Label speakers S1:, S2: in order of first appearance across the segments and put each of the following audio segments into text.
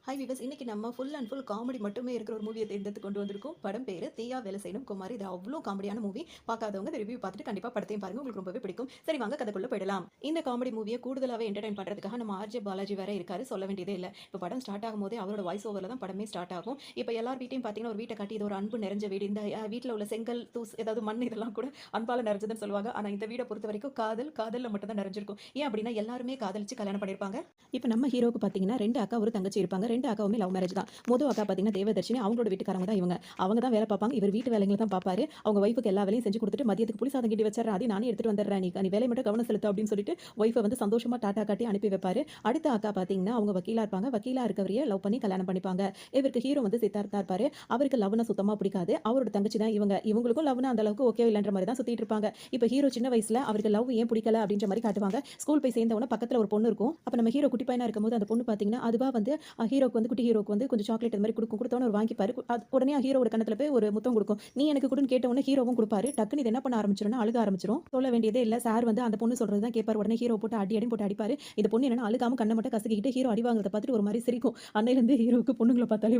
S1: Hi viewers, இன்னைக்கு நம்ம full and full comedy மட்டுமே இருக்கிற ஒரு மூவியை தேர்ந்தெடுத்து கொண்டு வந்திருக்கோம். படம் பேரு தீயா வேலை செய்யணும் குமாரி. இது அவ்வளோ காமெடியான மூவி. பார்க்காதவங்க இந்த ரிவ்யூ பார்த்துட்டு கண்டிப்பா படத்தையும் பாருங்க, உங்களுக்கு ரொம்பவே பிடிக்கும். சரி வாங்க கதைக்குள்ள போயிடலாம். இந்த காமெடி மூவியை கூடுதலாவே என்டர்டைன் பண்றதுக்காக நம்ம ஆர்ஜே பாலாஜி வேற இருக்காரு, சொல்ல வேண்டியதே இல்லை. இப்போ படம் ஸ்டார்ட் ஆகும் போதே அவரோட வாய்ஸ் ஓவரில் தான் படமே ஸ்டார்ட் ஆகும். இப்போ எல்லார் வீட்டையும் பார்த்தீங்கன்னா ஒரு வீட்டை காட்டி இது ஒரு அன்பு நிறைஞ்ச வீடு, இந்த வீட்டில் உள்ள செங்கல் தூஸ் ஏதாவது மண் இதெல்லாம் கூட அன்பால நிறைஞ்சதுன்னு சொல்லுவாங்க. ஆனால் இந்த வீடை பொறுத்த வரைக்கும் காதலில் மட்டும் தான் நிறைஞ்சிருக்கும். ஏன் அப்படின்னா எல்லாருமே காதலிச்சு கல்யாணம் பண்ணியிருப்பாங்க. இப்போ நம்ம ஹீரோக்கு பார்த்தீங்கன்னா 2 அக்கா ஒரு தங்கச்சி இருப்பாங்க. 2 அக்காவுமே லவ் மேரேஜ் தான். மொத அக்கா பார்த்தீங்கன்னா தேவதர்ஷினி, அவங்களோட வீட்டுக்காரங்க தான் இவங்க. அவங்க தான் வேலை பார்ப்பாங்க. இவர் வீட்டு வேலைகளை தான் பார்ப்பாரு. அவங்க ஒய்ஃபுக்கு எல்லா வேலையும் செஞ்சு கொடுத்துட்டு மதியத்துக்கு புளி சாதம் கிண்டி வச்சிடுறேன், அதையும் நானே எடுத்துட்டு வந்துடுறேன், நீ வேலையை மட்டும் கவனம் செலுத்து அப்படின்னு சொல்லிட்டு ஒய்ஃபை வந்து சந்தோஷமா டாட்டா காட்டி அனுப்பி வைப்பாரு. அடுத்த அக்கா பார்த்தீங்கன்னா அவங்க வக்கீலா இருப்பாங்க. வக்கீலா இருக்கவரையே லவ் பண்ணி கல்யாணம் பண்ணிப்பாங்க. இவருக்கு ஹீரோ வந்து சித்தார்த்தா இருப்பாரு. அவருக்கு லவ்னா சுத்தமா பிடிக்காது. அவரோட தங்கச்சி தான் இவங்க. இவங்களுக்கும் லவ்னா அந்த அளவுக்கு ஓகே இல்லைன்ற மாதிரி தான் சுத்திட்டு இருப்பாங்க. இப்போ ஹீரோ சின்ன வயசுல அவருக்கு லவ் ஏன் பிடிக்கல அப்படின்ற மாதிரி காட்டுவாங்க. ஸ்கூல் போய் சேர்ந்தவன பக்கத்துல ஒரு பொண்ணு இருக்கும். அப்ப நம்ம ஹீரோ குட்டி பையனா இருக்கும்போது அந்த பொண்ணு பார்த்தீங்கன்னா அதுவா வந்து ஹீரோக்கு வந்து குட்டி ஹீரோக்கு வந்து கொஞ்சம் சாக்லேட் அந்த மாதிரி கொடுத்தவன ஒரு வாங்கிப்பாரு. உடனே ஹீரோட கண்ணத்துல போய் ஒரு முத்தம் கொடுக்கும். நீ எனக்கு கொடுன்னு கேட்ட உடனே ஹீரோவும் கொடுப்பாரு. டக்குன்னு இது என்ன பண்ண ஆரம்பிச்சிரும்னா அழுக ஆரம்பிச்சிரும். சொல்ல வேண்டியதே இல்ல, சார் வந்து அந்த பொண்ணு சொல்றது தான் கேட்பாரு. உடனே ஹீரோ போட்டு அடி போட்டு அடிப்பாரு. இந்த பொண்ணு என்னன்னா அழுகாம கண்ணை மட்டும் கசக்கிட்டு ஹீரோ அடி வாங்குறத பார்த்துட்டு ஒரு மாதிரி சிரிக்கும். அன்னையில இருந்து ஹீரோக்கு பொண்ணுங்களை பார்த்தாலே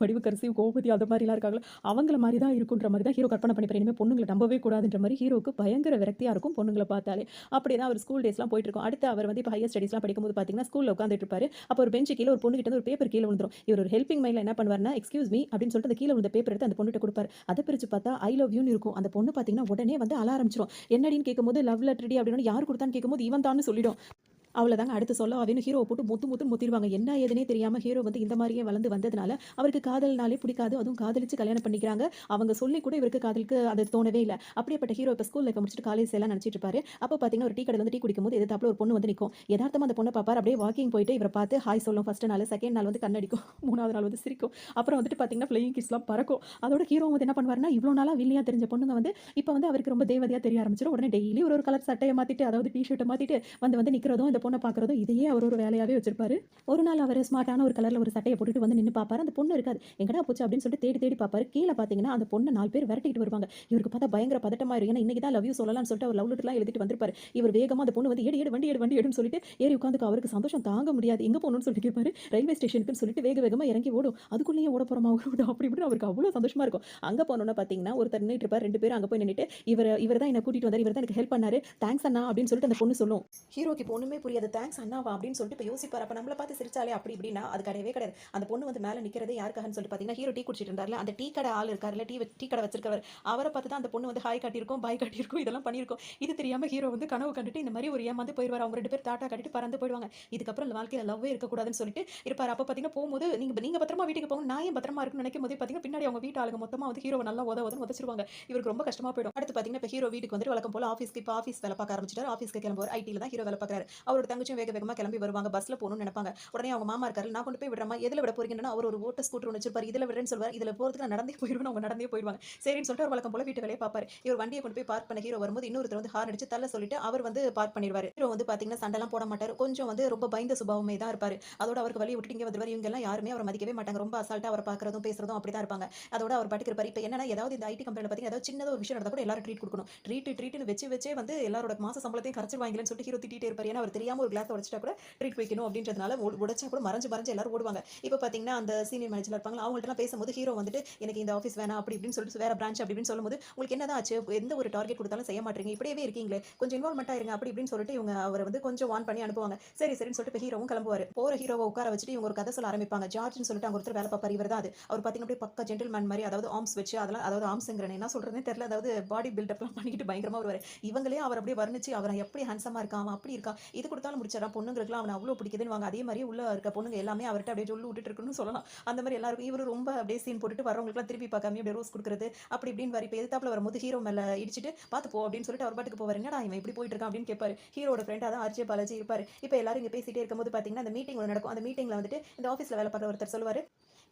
S1: வடிவக்கரசி கோபதி அந்த மாதிரி எல்லாம் இருக்காங்க, அவங்கள மாதிரி தான் இருக்குன்ற மாதிரி தான் ஹீரோ கற்பனை பண்ணிப்பாரு. இனிமே பொண்ணுங்களை நம்பவே கூடாதுன்ற மாதிரி ஹீரோக்கு பயங்கர விரக்தியா இருக்கும் பொண்ணுங்களை பார்த்தாலே. அப்படிதான் அவர் ஸ்கூல் டேஸ்லாம் போயிட்டு இருக்கும். அடுத்து அவர் வந்து இப்போ ஹையர் ஸ்டடீஸ்லாம் படிக்கும்போது பார்த்தீங்கன்னா ஸ்கூல்ல உட்காந்துட்டு இருப்பாரு. அப்போ ஒரு பெஞ்ச் கீழே ஒரு பொண்ணு கிட்ட ஒரு பேப்பர் கீழே விழுந்துரும். இவர் ஒரு ஹெல்பிங் மைண்ட்ல என்ன பண்ணுவாருன்னா எக்ஸ்கியூஸ் மீ அப்படின்னு சொல்லிட்டு அந்த கீழே விழுந்த பேப்பர் எடுத்து அந்த பொண்ணுகிட்ட கொடுப்பாரு. அதை பிரிச்சு பார்த்தா ஐ லவ் யூன்னு இருக்கும். அந்த பொண்ணு பார்த்தீங்கன்னா உடனே வந்து அழ ஆரம்பிச்சிரும். என்னடின்னு கேட்கும்போது லவ் லெட்டர் அப்படின்னு யார் கொடுத்தான்னு கேட்கும்போது இவன் தான் சொல்லிடும். அவ்வளோதாங்க. அடுத்து சொல்ல அப்படின்னு ஹீரோவை போட்டு முத்துன்னு முத்திடுவாங்க. என்ன ஏதுனே தெரியாம ஹீரோ வந்து இந்த மாதிரியே வளர்ந்து வந்ததுனால அவருக்கு காதல்னாலே பிடிக்காது. அதுவும் காதலிச்சு கல்யாணம் பண்ணிக்கிறாங்க. அவங்க சொல்லி கூட இவருக்கு காதலுக்கு அது தோணவே இல்லை. அப்படியேப்பட்ட ஹீரோ இப்போ ஸ்கூல் லைஃப் முடிச்சுட்டு காலேஜ் எல்லாம் நினைச்சிட்டு இருப்பாரு. அப்போ பார்த்தீங்கன்னா ஒரு டீ கடையில் வந்து டீ குடிக்கும்போது எதிர்த்தாப்புல ஒரு பொண்ணு வந்து நிற்கும். யதார்த்தமா அந்த பொண்ணை பார்ப்பார். அப்படியே வாக்கிங் போயிட்டு இவரை பார்த்து ஹாய் சொல்லும். ஃபர்ஸ்ட் நாள், செகண்ட் நாள் வந்து கண்ணடிக்கும், மூணாவது நாள் வந்து சிரிக்கும். அப்புறம் வந்துட்டு பார்த்தீங்கன்னா ஃப்ளையிங் கிஸ்லாம் பறக்கும். அதோட ஹீரோ வந்து என்ன பண்ணுவாருன்னா இவ்வளோ நாளாக வில்லியா தெரிஞ்ச பொண்ணுங்க வந்து இப்போ வந்து அவருக்கு ரொம்ப தேவதையா தெரிய ஆரம்பிச்சிடும். உடனே டெய்லி ஒரு கலர் சட்டையை மாத்திட்டு, அதாவது டி ஷர்ட்டை மாத்திட்டு வந்து நிற்கிறதும் இந்த பொண்ணை பார்க்கறதும் இதையே அவர் ஒரு வேலையாவே வச்சிருப்பாரு. ஒரு நாள் அவர் ஸ்மார்ட்டான ஒரு கலர்ல ஒரு சட்டையை போட்டுட்டு வந்து நின்று பார்ப்பாரு. அந்த பொண்ணு இருக்காது. எங்கடா போச்சு அப்படின்னு சொல்லிட்டு தேடி தேடி பார்ப்பாரு. கீழே பார்த்தீங்கன்னா அந்த பொண்ணை 4 பேர் விரட்டிட்டு வருவாங்க. இவருக்கு பார்த்தா பயங்கர பதட்டமாயிரும். ஏன்னா இன்னைக்கு தான் லவ் யூ சொல்லலாம்னு சொல்லிட்டு அவர் லவ் லெட்டர்லாம் எழுதிட்டு வந்திருப்பாரு. இவர் வேகமா அந்த பொண்ணு வந்து ஏடு ஏடு வண்டி எடுன்னு சொல்லிட்டு ஏறி உட்காந்துக்கு. அவருக்கு சந்தோஷம் தாங்க முடியாது. எங்க போகணும்னு சொல்லிட்டு கேட்பாரு. ரயில்வே ஸ்டேஷனுக்குன்னு சொல்லிட்டு வேகமா இறங்கி ஓடும். அதுக்குள்ளேயே ஓட போறோமா அப்படி இப்படி அவருக்கு அவ்வளவு சந்தோஷமா இருக்கும். அங்க போனோம்னா பார்த்தீங்கன்னா ஒருத்தர் நின்றுட்டு இருப்பார். 2 பேரும் அங்க போய் நின்றுட்டு இவர் தான் என்ன கூட்டிட்டு வந்தார், இவர் தான் எனக்கு ஹெல்ப் பண்ணாரு, தேங்க்ஸ் அண்ணா அப்படின்னு சொல்லிட்டு அந்த பொண்ணு சொல்லும். ஹீரோக்கு இப்போ ஒண்ணுமே புரியாது. தேங்க்ஸ் அண்ணாவா அப்படின்னு சொல்லிட்டு இப்போ யோசிப்பார். அப்போ நம்மளை பார்த்து சிரிச்சாலே அப்படி இப்படின்னா அது கிடையவே கிடையாது. அந்த பொண்ணு வந்து மேலே நிற்கிறதே யாருக்காகன்னு சொல்லிட்டு பார்த்தீங்கன்னா ஹீரோ டீ குடிச்சிட்டு இருந்தார்ல, அந்த டீ கடை ஆள் இருக்காருல்ல, டீ கடை வச்சிருக்கவர், அவரை பார்த்து தான் அந்த பொண்ணு வந்து ஹாய் காட்டியிருக்கும், பாய் காட்டியிருக்கும், இதெல்லாம் பண்ணியிருக்கும். இது தெரியாம ஹீரோ வந்து கனவு கண்டுட்டு இந்த மாதிரி ஒரு ஏமாந்து போயிடுவார். அவங்க 2 பேர் டாட்டா கட்டிட்டு பறந்து போயிடுவாங்க. இதுக்கப்புறம் இந்த வாழ்க்கையில் லவ்வே இருக்கக்கூடாதுன்னு சொல்லிட்டு இருப்பார். அப்போ பார்த்தீங்கன்னா போகும்போது நீங்க பத்திரமா வீட்டுக்கு போங்க, நான் ஏன் பத்திரமா இருக்குன்னு நினைக்கும் போதே பார்த்தீங்கன்னா பின்னாடி அவங்க வீட்டு ஆளுங்க மொத்தமாக வந்து ஹீரோ நல்லா உதச்சிருவாங்க. இவருக்கு ரொம்ப கஷ்டமா போயிடும். அடுத்து பார்த்தீங்கன்னா இப்போ ஹீரோ வீட்டுக்கு வந்து வழக்கம் போல ஆஃபீஸ் வேலை பார்க்க ஆரம்பிச்சிட்டாரு. ஆஃபீஸ்க்கு கிளம்புவார். ஐடியில் தான் ஹீரோ வேலை பார்க்குறாரு. அவரோட தங்கச்சியும் வேகமா கிளம்பி வருவாங்க. பஸ்ல போகணும்னு நினைப்பாங்க. உடனே அவங்க மாமா இருக்காரு, நான் கொண்டு போய் விடுறேன், எதுல விட போறீங்கன்னா அவர் ஒரு ஓட்ட ஸ்கூட்டர் ஒன்று வச்சிருப்பாரு. இதுல விடுறேன்னு சொல்வார். இதுல போறதுக்கு நான் நடந்தே போயிடுவேன், அவங்க நடந்தே போயிடுவாங்க. சரின்னு சொல்லிட்டு அவர் வழக்கம் போல வீட்டு வேலையை பார்ப்பாரு. இவர் வண்டியை கொண்டு போய் பார்க் பண்ண ஹீரோ வரும்போது இன்னொருத்தர் வந்து ஹார்ன் அடிச்சு தள்ள சொல்லிட்டு அவர் வந்து பார்க் பண்ணிடுவாரு. ஹீரோ வந்து பாத்தீங்கன்னா சண்டைலாம் போட மாட்டாரு. கொஞ்சம் வந்து ரொம்ப பயந்த சுபாவமே தான் இருப்பாரு. அதோட அவருக்கு வழியை விட்டுட்டு இங்கே வந்துருவாரு. இவங்க எல்லாம் யாருமே அவரை மதிக்கவே மாட்டாங்க. ரொம்ப அசால்ட்டா அவர் பார்க்கறதும் பேசுறதும் அப்படிதான் இருப்பாங்க. அதோட அவர் பாட்டுக்கு இருப்பாரு. இப்போ என்னன்னா ஏதாவது இந்த ஐடி கம்பெனியில் பார்த்தீங்கன்னா ஏதாவது சின்னதாக ஒரு விஷயம் நடந்தா கூட எல்லாரும் ட்ரீட் கொடுக்கணும். ட்ரீட்னு வச்சே வந்து எல்லாரோட மாச சம்பளத்தையும் கரைச்சிருவாங்கன்னு சொல்லிட்டு ஹீரோ திட்டிட்டே இருப்பாரு. ஏன்னா அவர் தெரியாம ஒரு கிளாஸ் உடைச்சிட்டா கூட ட்ரீட் வைக்கணும் அப்படின்றதுனால உடைச்சா கூட மறைஞ்சு எல்லாரும் ஓடுவாங்க. இப்போ பார்த்தீங்கன்னா அந்த சீனியர் மேனேஜர் இருப்பாங்க, அவங்கள்ட்ட பேசும்போது ஹீரோ வந்துட்டு எனக்கு இந்த ஆஃபீஸ் வேணாம் அப்படி இப்படின்னு சொல்லிட்டு வேற பிரான்ச் அப்படி இப்படின்னு சொல்லும்போது உங்களுக்கு என்னதான் ஆச்சு, எந்த ஒரு டார்கெட் கொடுத்தாலும் செய்ய மாட்டீங்க, இப்படியே இருக்கீங்களே, கொஞ்சம் இன்வால்மெண்ட் ஆயிருங்க அப்படி இப்படின்னு சொல்லிட்டு இவங்க அவரை வந்து கொஞ்சம் வான் பண்ணி அனுப்புவாங்க. சரின்னு சொல்லிட்டு ஹீரோவும் கிளம்புவார். போற ஹீரோவை உட்கார வச்சுட்டு இவங்க ஒரு கதை சொல்ல ஆரம்பிப்பாங்க. ஜார்ஜ்னு சொல்லிட்டு அவங்க ஒருத்தர் வேலை பார்ப்பார். இவர் தான் அது. அவர் பார்த்தீங்கன்னா பக்கா ஜென்டில்மேன் மாதிரி, அதாவது ஆர்ம்ஸ் வச்சு அதெல்லாம், அதாவது ஆர்ம்ஸ்ங்கிறேன் என்ன சொல்றதுன்னு தெரியல, அதாவது பாடி பில்டப்லாம் பண்ணிட்டு பயங்கரமா வருவார். இவங்களே அவர் அப்படியே வர்ணிச்சு அவரை எப்படி ஹேண்ட்ஸமா இருக்கான், அவன் அப்படி இருக்கான், இது கொடுத்தாலும் முடிச்சிடறான், பொண்ணுங்களுக்குலாம் அவனை அவ்வளோ பிடிக்குதுன்னு வாங்க. அதே மாதிரி உள்ள இருக்க பொண்ணுங்க எல்லாமே அவர்கிட்ட அப்படியே சொல்லி விட்டுட்டு இருக்குன்னு சொல்லலாம். அந்த மாதிரி எல்லாருக்கும் இவரு ரொம்ப அப்படியே சீன் போட்டுட்டு வரவங்களுக்குலாம் திருப்பி பார்க்காம அப்படியே ரோஸ் கொடுக்குறது அப்படி இப்படின்னு வர. இப்போ எதிர்த்தாப்புல வரும்போது ஹீரோ மேல இடிச்சிட்டு பார்த்து போ அப்படின்னு சொல்லிட்டு அவர் பாட்டுக்கு போவார். என்னடா இவன் இப்படி போயிட்டு இருக்கான் அப்படின்னு கேட்பாரு. ஹீரோட ஃப்ரெண்டாக தான் ஆர்ஜே பாலாஜி இருப்பாரு. இப்போ எல்லாரும் இங்கே பேசிட்டே இருக்கும்போது பார்த்தீங்கன்னா அந்த மீட்டிங் ஒன்று நடக்கும். அந்த மீட்டிங்ல வந்துட்டு இந்த ஆஃபீஸில் வேலை பார்க்குற ஒருத்தர் சொல்லுவார்,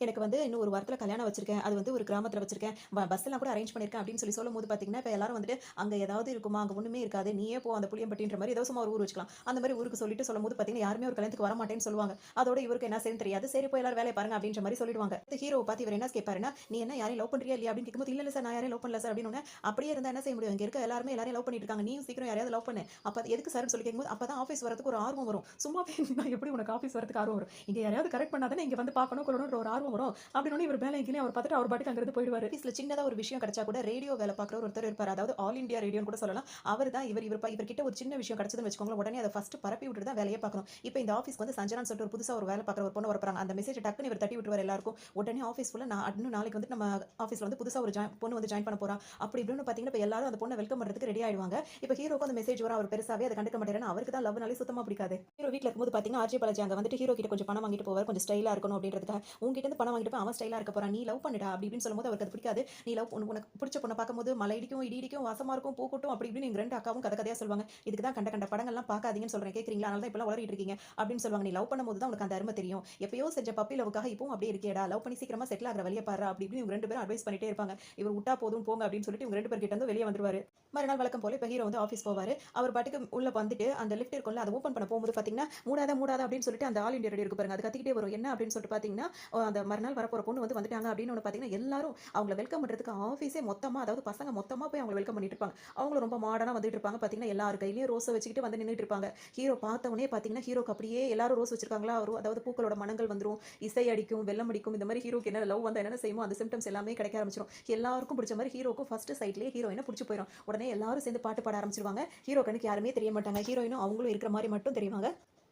S1: எனக்கு வந்து இன்னும் ஒரு வாரத்துல கல்யாணம் வச்சிருக்கேன். அது வந்து ஒரு கிராமத்துல வச்சிருக்கேன். பஸ் எல்லாம் கூட அரேஞ்ச் பண்ணியிருக்கேன் அப்படின்னு சொல்லும்போது பார்த்தீங்கன்னா, இப்ப எல்லாரும் வந்துட்டு அங்க ஏதாவது இருக்குமா? அங்க ஒண்ணுமே இருக்காது. நீயே போ அந்த புளியம்பட்டின்ற மாரி ஏதோ சும்மா ஒரு ஊர் வச்சுக்கலாம். அந்த மாரி ஊருக்கு சொல்லும்போது பார்த்தீங்கன்னா, யாருமே ஒரு கல்யாணத்துக்கு வரமாட்டேன்னு சொல்லுவாங்க. அதோட இவருக்கு என்ன செய்யணும்னு தெரியாது. சரி போய் எல்லாரும் வேலைய பாருங்க அப்படின்ற மாரி சொல்லிடுவாங்க. ஹீரோவ பார்த்து இவர் என்ன கேட்பாருன்னா, நீ என்ன யாரையும் லவ் பண்றியா இல்லையா? அப்படின்னு கேட்கும்போது, இல்ல இல்ல சார் நான் யாரையும் லவ் பண்ணல சார் அப்படின்னோனே, அப்படியே இருந்தா என்ன செய்ய முடியும்? இங்க இருக்க எல்லாருமே எல்லாரையும் லவ் பண்ணிட்டு இருக்காங்க. நீயும் சீக்கிரம் யாரையாவது லவ் பண்ணு. அப்ப அது எதுக்கு சார்ன்னு சொல்லி கேட்கும்போது, அப்பதான் ஆஃபீஸ் வரதுக்கு ஒரு ஆர்வம் வரும். சும்மாவே இருந்தா எப்படி உனக்கு ஆஃபீஸ் வரதுக்கு ஆர்வம் வரும்? இங்க யாரையாவது கரெக்ட் பண்ணா தானே இங்க வந்து பார்க்கணும், கொள்ளணும்ன்ற ஒரு ஆர்வம் வரும். அப்படின்னோனே இவர் மேல கீழ அவர் பார்த்துட்டு அவர் பாட்டுக்கு அங்கிருந்து போயிடுவாரு. ஆஃபீஸ்ல சின்னதா ஒரு விஷயம் கிடைச்சா கூட ரேடியோ வேலை பார்க்குற ஒருத்தர் இருப்பாரு. அதாவது ஆல் இந்தியா ரேடியோன்னு கூட சொல்லலாம். அவர் தான் இவர்கிட்ட ஒரு சின்ன விஷயம் கிடைச்சதுன்னு வச்சுக்கோங்களேன், உடனே அதை ஃபர்ஸ்ட் பரப்பி விட்டுட்டு தான் வேலையே பார்க்கணும். இப்போ இந்த ஆஃபீஸ்க்கு வந்து சஞ்சனான்னு சொல்லிட்டு ஒரு புதுசா ஒரு வேலை பார்க்குற ஒரு பொண்ணு வரப்போறாங்க. அந்த மெசேஜ் டக்குன்னு இவர் தட்டி விட்டுருவாரு எல்லாருக்கும். உடனே ஆஃபீஸ் ஃபுல்லா நான் இன்னும் நாளைக்கு வந்து நம்ம ஆஃபீஸ்ல வந்து புதுசா ஒரு பொண்ணு வந்து ஜாயின் பண்ண போறா. அப்படி இப்படின்னு பார்த்தீங்கன்னா, இப்போ எல்லாரும் அந்த பொண்ணை வெல்கம் பண்றதுக்கு ரெடி ஆயிடுவாங்க. இப்போ ஹீரோக்கு அந்த மெசேஜ் வரும். அவர் பெருசாவே அதை கண்டுக்க மாட்டாரு. அவருக்கு தான் லவ்னாலே சுத்தமா பிடிக்காது. ஹீரோ வீட்ல இருக்கும்போது பார்த்தீங்கன்னா, ஆர்ஜே பாலாஜி அங்க வந்துட்டு ஹீரோ கிட்ட கொஞ்சம் பணம் வாங்கிட்டு போவார். கொஞ்சம் ஸ்டைலா இருக்கணும் அப்படின்றதுக்காக. உன்கிட்ட இருந்து பணம் வாங்கிட்டு போய் அவன் ஸ்டைலா இருக்க போறான். நீ லவ் பண்ணுடா அப்படி இப்படின்னு சொல்லும்போது அவருக்கு அது பிடிக்காது. நீ உனக்கு பிடிச்ச பொண்ணை பார்க்கும்போது மழை இடிக்கும், இடி இடிக்கும், வாசமா இருக்கும், பூ கொட்டும் அப்படி இப்படின்னு எங்க 2 அக்காவும் கதை கதையா சொல்லுவாங்க. இதுக்கு தான் கண்ட கண்ட படங்கள்லாம் பார்க்காதீங்கன்னு சொல்றேன். கேட்குறீங்களா? அதனால தான் இப்பலாம் உளறிட்டு இருக்கீங்க அப்படின்னு சொல்லுவாங்க. நீ லவ் பண்ணும்போது தான் உனக்கு அந்த அருமை தெரியும். எப்பயோ செஞ்ச பப்பி லவ்வுக்காக இப்பவும் அப்படியே இருக்கேடா. லவ் பண்ணி சீக்கிரமா செட்டில் ஆகுற வழிய பாரு அப்படி இப்படின்னு இவங்க 2 பேரும் அட்வைஸ் பண்ணிட்டே இருப்பாங்க. இவர் விட்டா போதும் போங்க அப்படின்னு சொல்லிட்டு இவங்க 2 பேர் கிட்ட இருந்து வெளியே வந்துருவாரு. மறுநாள் வழக்கம் போல இப்ப ஹீரோ வந்து ஆஃபீஸ் போவாரு. அவர் பாட்டுக்கு உள்ள வந்துட்டு அந்த லிஃப்ட் இருக்கும்ல அதை ஓப்பன் பண்ண போகும்போது பார்த்தீங்கன்னா, மூடாத மூடாத அப்படின்னு சொல்லிட்டு அந்த ஆல் இந்தியா ரேடியோ இருக்கு பாருங்க. அது கத்திக்கிட்டே வரும். என்ன அப்படின்னு சொல்லிட்டு பார்த்தீங்கன்னா, அந்த மறுநாள் வரப்போற பொண்ணு வந்து வந்துட்டாங்க அப்படின்னு ஒன்று பார்த்தீங்கன்னா, எல்லாரும் அவங்கள வெல்கம் பண்றதுக்கு ஆஃபீஸே மொத்தமா அதாவது பசங்க மொத்தமா போய் அவங்கள வெல்கம் பண்ணிட்டு இருப்பாங்க. அவங்களும் ரொம்ப மாடர்னா வந்துட்டு இருப்பாங்க. பார்த்தீங்கன்னா எல்லார் கையிலயும் ரோஸை வச்சுக்கிட்டு வந்து நின்னுட்டு இருப்பாங்க. ஹீரோ பார்த்த உடனே பார்த்தீங்கன்னா, ஹீரோக்கு அப்படியே எல்லாரும் ரோஸ் வச்சிருக்காங்களா, அதாவது பூக்களோட மணங்கள் வந்துரும், இசை அடிக்கும், வெள்ளம் அடிக்கும். இந்த மாதிரி ஹீரோக்கு என்ன லவ் வந்தா என்னென்ன செய்யுமோ அந்த சிம்டம்ஸ் எல்லாமே கிடைக்க ஆரம்பிச்சிடும். எல்லாருக்கும் பிடிச்ச மாதிரி ஹீரோக்கும் ஃபர்ஸ்ட் சைட்லயே ஹீரோயினை பிடிச்சி போயிடும். உடனே எல்லாரும் சேர்ந்து பாட்டு பாட ஆரம்பிச்சிருவாங்க. ஹீரோ கண்ணுக்கு யாருமே தெரிய மாட்டாங்க. ஹீரோயினும் அவங்களும் இருக்கிற மாதிரி மட்டும் தெரிவாங்க.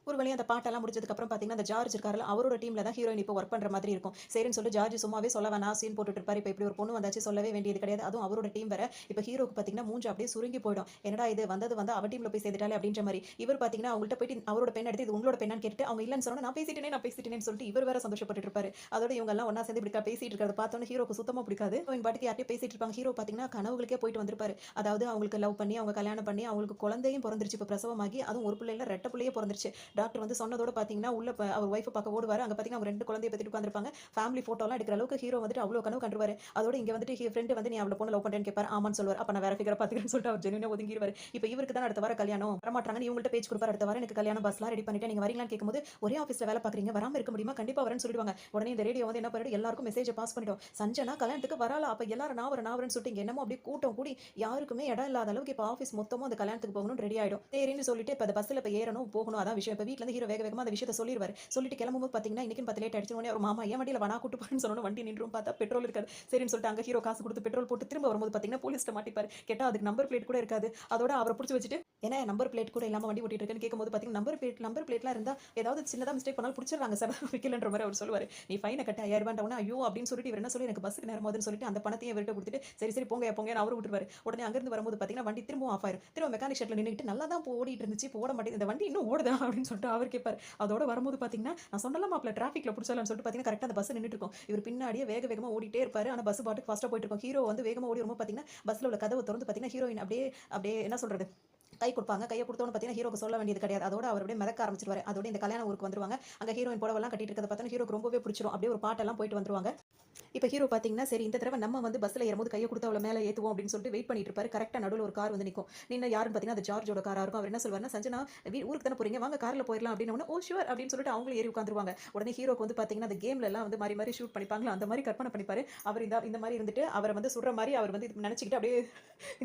S1: ஒரு வழியா அந்த பாட்டெல்லாம் முடிச்சதுக்கப்புறம் பார்த்தீங்கன்னா, அந்த ஜார்ஜ் இருக்காருல்ல, அவரோட டீம்ல தான் ஹீரோயின் இப்போ ஒர்க் பண்ற மாதிரி இருக்கும். சரின்னு சொல்லிட்டு ஜார்ஜ் சும்மாவே சொல்ல வேணாம் சீன் போட்டுட்டு இருப்பாரு. இப்போ இப்படி ஒரு பொண்ணு வந்தாச்சு சொல்லவே வேண்டியது கிடையாது. அதுவும் அவரோட டீம் வேற. இப்போ ஹீரோக்கு பார்த்தீங்கன்னா மூஞ்சி அப்படியே சுருங்கி போயிடும். என்னடா இது வந்தது வந்து அவ டீம்ல போய் சேர்ந்துட்டாலே அப்படின்ற மாதிரி. இவர் பார்த்தீங்கன்னா அவங்கள்ட்ட போயிட்டு அவரோட பெண் எடுத்து இது உங்களோட பெண்ணான்னு கேட்டு அவங்க இல்லன்னு சொன்னா நான் பேசிட்டேனேன்னு சொல்லிட்டு இவர் வேற சந்தோஷப்பட்டுட்டு இருப்பாரு. அதோட இவங்க எல்லாம் ஒண்ணா சேர்ந்து இப்படி பேசிட்டு இருக்கிறத பார்த்தோன்னே ஹீரோக்கு சுத்தமா பிடிக்காது. அவங்க பாட்டுக்கு யார்ட்டயும் பேசிட்டு இருப்பாங்க. ஹீரோ பார்த்தீங்கன்னா கனவுகளுக்கே போயிட்டு வந்திருப்பாரு. அதாவது அவங்களுக்கு லவ் பண்ணி அவங்க கல்யாணம் பண்ணி அவங்களுக்கு குழந்தையும் பிறந்துருச்சு. இப்போ பிரசவமாகி அதுவும் ஒரு பிள்ளை இல்ல 2 பிள்ளையே பிறந்துருச்சு. டாக்டர் வந்து சொன்னதோட பார்த்தீங்கன்னா, உள்ள அவர் ஒய்ஃப பார்க்க ஓடுவாரு. அங்க பார்த்தீங்கன்னா, அவங்க 2 குழந்தைய பெத்துட்டு உட்கார்ந்திருப்பாங்க. ஃபேமிலி ஃபோட்டோலாம் எடுக்கிற அளவுக்கு ஹீரோ வந்துட்டு அவ்ளோ கனவு கண்டுருவாரு. அதோட இங்க வந்துட்டு ஃப்ரெண்ட் வந்து நீ அவள பொண்ண லவ் பண்றேன்னு கேட்பாரு. ஆமான்னு சொல்லுவாரு. அப்ப நான் வேற ஃபிகர பார்த்துக்கிறேன்னு சொல்லிட்டு அவர் ஜெனுவினா ஒதுங்கிருவாரு. இப்ப இவருக்கு தான் அடுத்த வாரம் கல்யாணம். வரமாட்டாங்கன்னு இவங்கள்ட்ட பேச்சு குடுப்பாரு. அடுத்த வாரம் எனக்கு கல்யாணம் பஸ்லாம் ரெடி பண்ணிட்டேன். நீங்க வரீங்களான்னு கேட்கும்போது, ஒரே ஆஃபீஸ்ல வேலை பார்க்குறீங்க. வராம இருக்க முடியுமா? கண்டிப்பா வரேன்னு சொல்லிடுவாங்க. உடனே இந்த ரேடியோ வந்து என்ன பண்ணிடும், எல்லாருக்கும் மெசேஜ பாஸ் பண்ணிடும். சஞ்சனா கல்யாணத்துக்கு வராளா? அப்ப எல்லாரும் நான் வரேன்னு சொல்லிட்டு இங்க என்னமோ அப்படியே கூட்டம் கூடி யாருக்குமே இடம் இல்லாத அளவுக்கு இப்ப ஆஃபீஸ் மொத்தமும் அந்த கல்யாணத்துக்கு போகணும்னு ரெடி ஆயிடும். சரின்னு சொல்லிட்டு இப்ப அந்த பஸ்ல இப்ப ஏறணும் போகணும் அதான் விஷயம். இப்ப வீட்ல இருந்து ஹீரோ வேக வேகமா அந்த விஷயத்த சொல்லிருவாரு. சொல்லிட்டு கிளம்பும்போது பார்த்தீங்கன்னா, இன்னைக்குன்னு 10 லேட் ஆயிடுச்சு. உடனே அவர் மாமா என் வண்டியில வா நான் கூட்டு போறேன்னு சொன்னோனே வண்டி நின்றும் பார்த்தா பெட்ரோல் இருக்காது. சரின்னு சொல்லிட்டு அங்க ஹீரோ காசு கொடுத்து பெட்ரோல் போட்டு திரும்ப வரும்போது பார்த்தீங்கன்னா, போலீஸ்ட்ட மாட்டிப்பாரு. கேட்டா அதுக்கு நம்பர் பிளேட் கூட இருக்காது. அதோட அவர புடிச்சு வச்சுட்டு, "என்ன நம்பர் பிளேட் கூட இல்லாம வண்டி ஓட்டிட்டு இருக்கேன்னு?" கேட்கும்போது பார்த்தீங்கன்னா, நம்பர் பிளேட்லாம் இருந்தா ஏதாவது சின்னதா மிஸ்டேக் பண்ணாலும் புடிச்சிடுறாங்க சார் வைக்கலன்ற மாரி அவர் சொல்லுவாரு. "நீ ஃபைன கட்டு ரூ. 5000 உடனே ஐயோ! அப்படின்னு சொல்லிட்டு இவர் என்ன சொல்லி எனக்கு பஸ்ஸுக்கு நேரம் ஆகுதுன்னு சொல்லிட்டு அந்த பணத்தையும் இவர்ட்ட குடுத்துட்டு, "சரி சரி போங்கயா போங்கன்னு" அவரு விட்டுருவாரு. உடனே அங்கிருந்து வரும்போது பார்த்தீங்கன்னா, வண்டி திரும்பவும் ஆஃப் ஆயிரும். திரும்ப மெக்கானிக் ஷெட்ல நின்னுகிட்டு நல்லா தான் ஓடிட்டு இருந்துச்சு. இப்போ ஓட மாட்டேங்குது. இந்த வண்டி இன்னும் ஓடுதா? அப்படின்னு சொல்லிட்டு அவர் கேட்பாரு. அதோட வரும்போது பார்த்தீங்கன்னா, நான் சொன்னல மாப்ள டிராஃபிக்ல புடிச்சலாம்னு சொல்லிட்டு பார்த்தீங்கன்னா, கரெக்ட்டா அந்த பஸ் நின்னுட்டு இருக்கும். இவர் பின்னாடியே வேக வேகமா ஓடிட்டே இருப்பாரு. ஆனா பஸ் பாட்டுக்கு ஃபாஸ்ட்டா போயிட்டு இருக்கும். ஹீரோ வந்து வேகமா ஓடி வரும்போது பார்த்தீங்கன்னா, பஸ்ல உள்ள கதவ தொறந்து பார்த்தீங்கன்னா, ஹீரோயின் அப்படியே அப்படியே என்ன சொல்றது? கை குடுப்பாங்க. கைய குடுத்தோனே பார்த்தீங்கன்னா, ஹீரோக்கு சொல்ல வேண்டியது கிடையாது. அதோட அவர் அப்படியே மிதக்க ஆரம்பிச்சுருவாரு. அதோட இந்த கல்யாண ஊருக்கு வந்துருவாங்க. அங்க ஹீரோயின் புடவலாம் கட்டிட்டு இருக்கிறத பார்த்தோனே ஹீரோக்கு ரொம்பவே பிடிச்சிரும். அப்படியே ஒரு பாட்டெல்லாம் போயிட்டு வந்துருவாங்க. இப்ப ஹீரோ பார்த்தீங்கன்னா, சரி இந்த தடவ நம்ம வந்து பஸ்ல ஏறும்போது கைய குடுத்து அவள மேல ஏத்துவோம் அப்படின்னு சொல்லிட்டு வெயிட் பண்ணிட்டு இருப்பாரு. கரெக்ட்டா நடுவுல ஒரு கார் வந்து நிக்கும். நின்னு யாருன்னு பார்த்தீங்கன்னா, அது ஜார்ஜோட காரா இருக்கும். அவர் என்ன சொல்வாருன்னா, "சஞ்சனா ஊருக்கு தானே போறீங்க. வாங்க கார்ல போயிரலாம்" அப்படின்னோனே, "ஓ ஷூர்" அப்படின்னு சொல்லிட்டு அவங்களும் ஏறி உட்கார்ந்துருவாங்க. உடனே ஹீரோக்கு வந்து பார்த்தீங்கன்னா, அந்த கேம்ல எல்லாம் வந்து மாறி மாறி ஷூட் பண்ணிப்பாங்கல்ல, அந்த மாரி கற்பனை பண்ணிப்பாரு. அவர் இந்த மாரி இருந்துட்டு அவர வந்து சுடுற மாரி அவர் வந்து நெனச்சுக்கிட்டு அப்படியே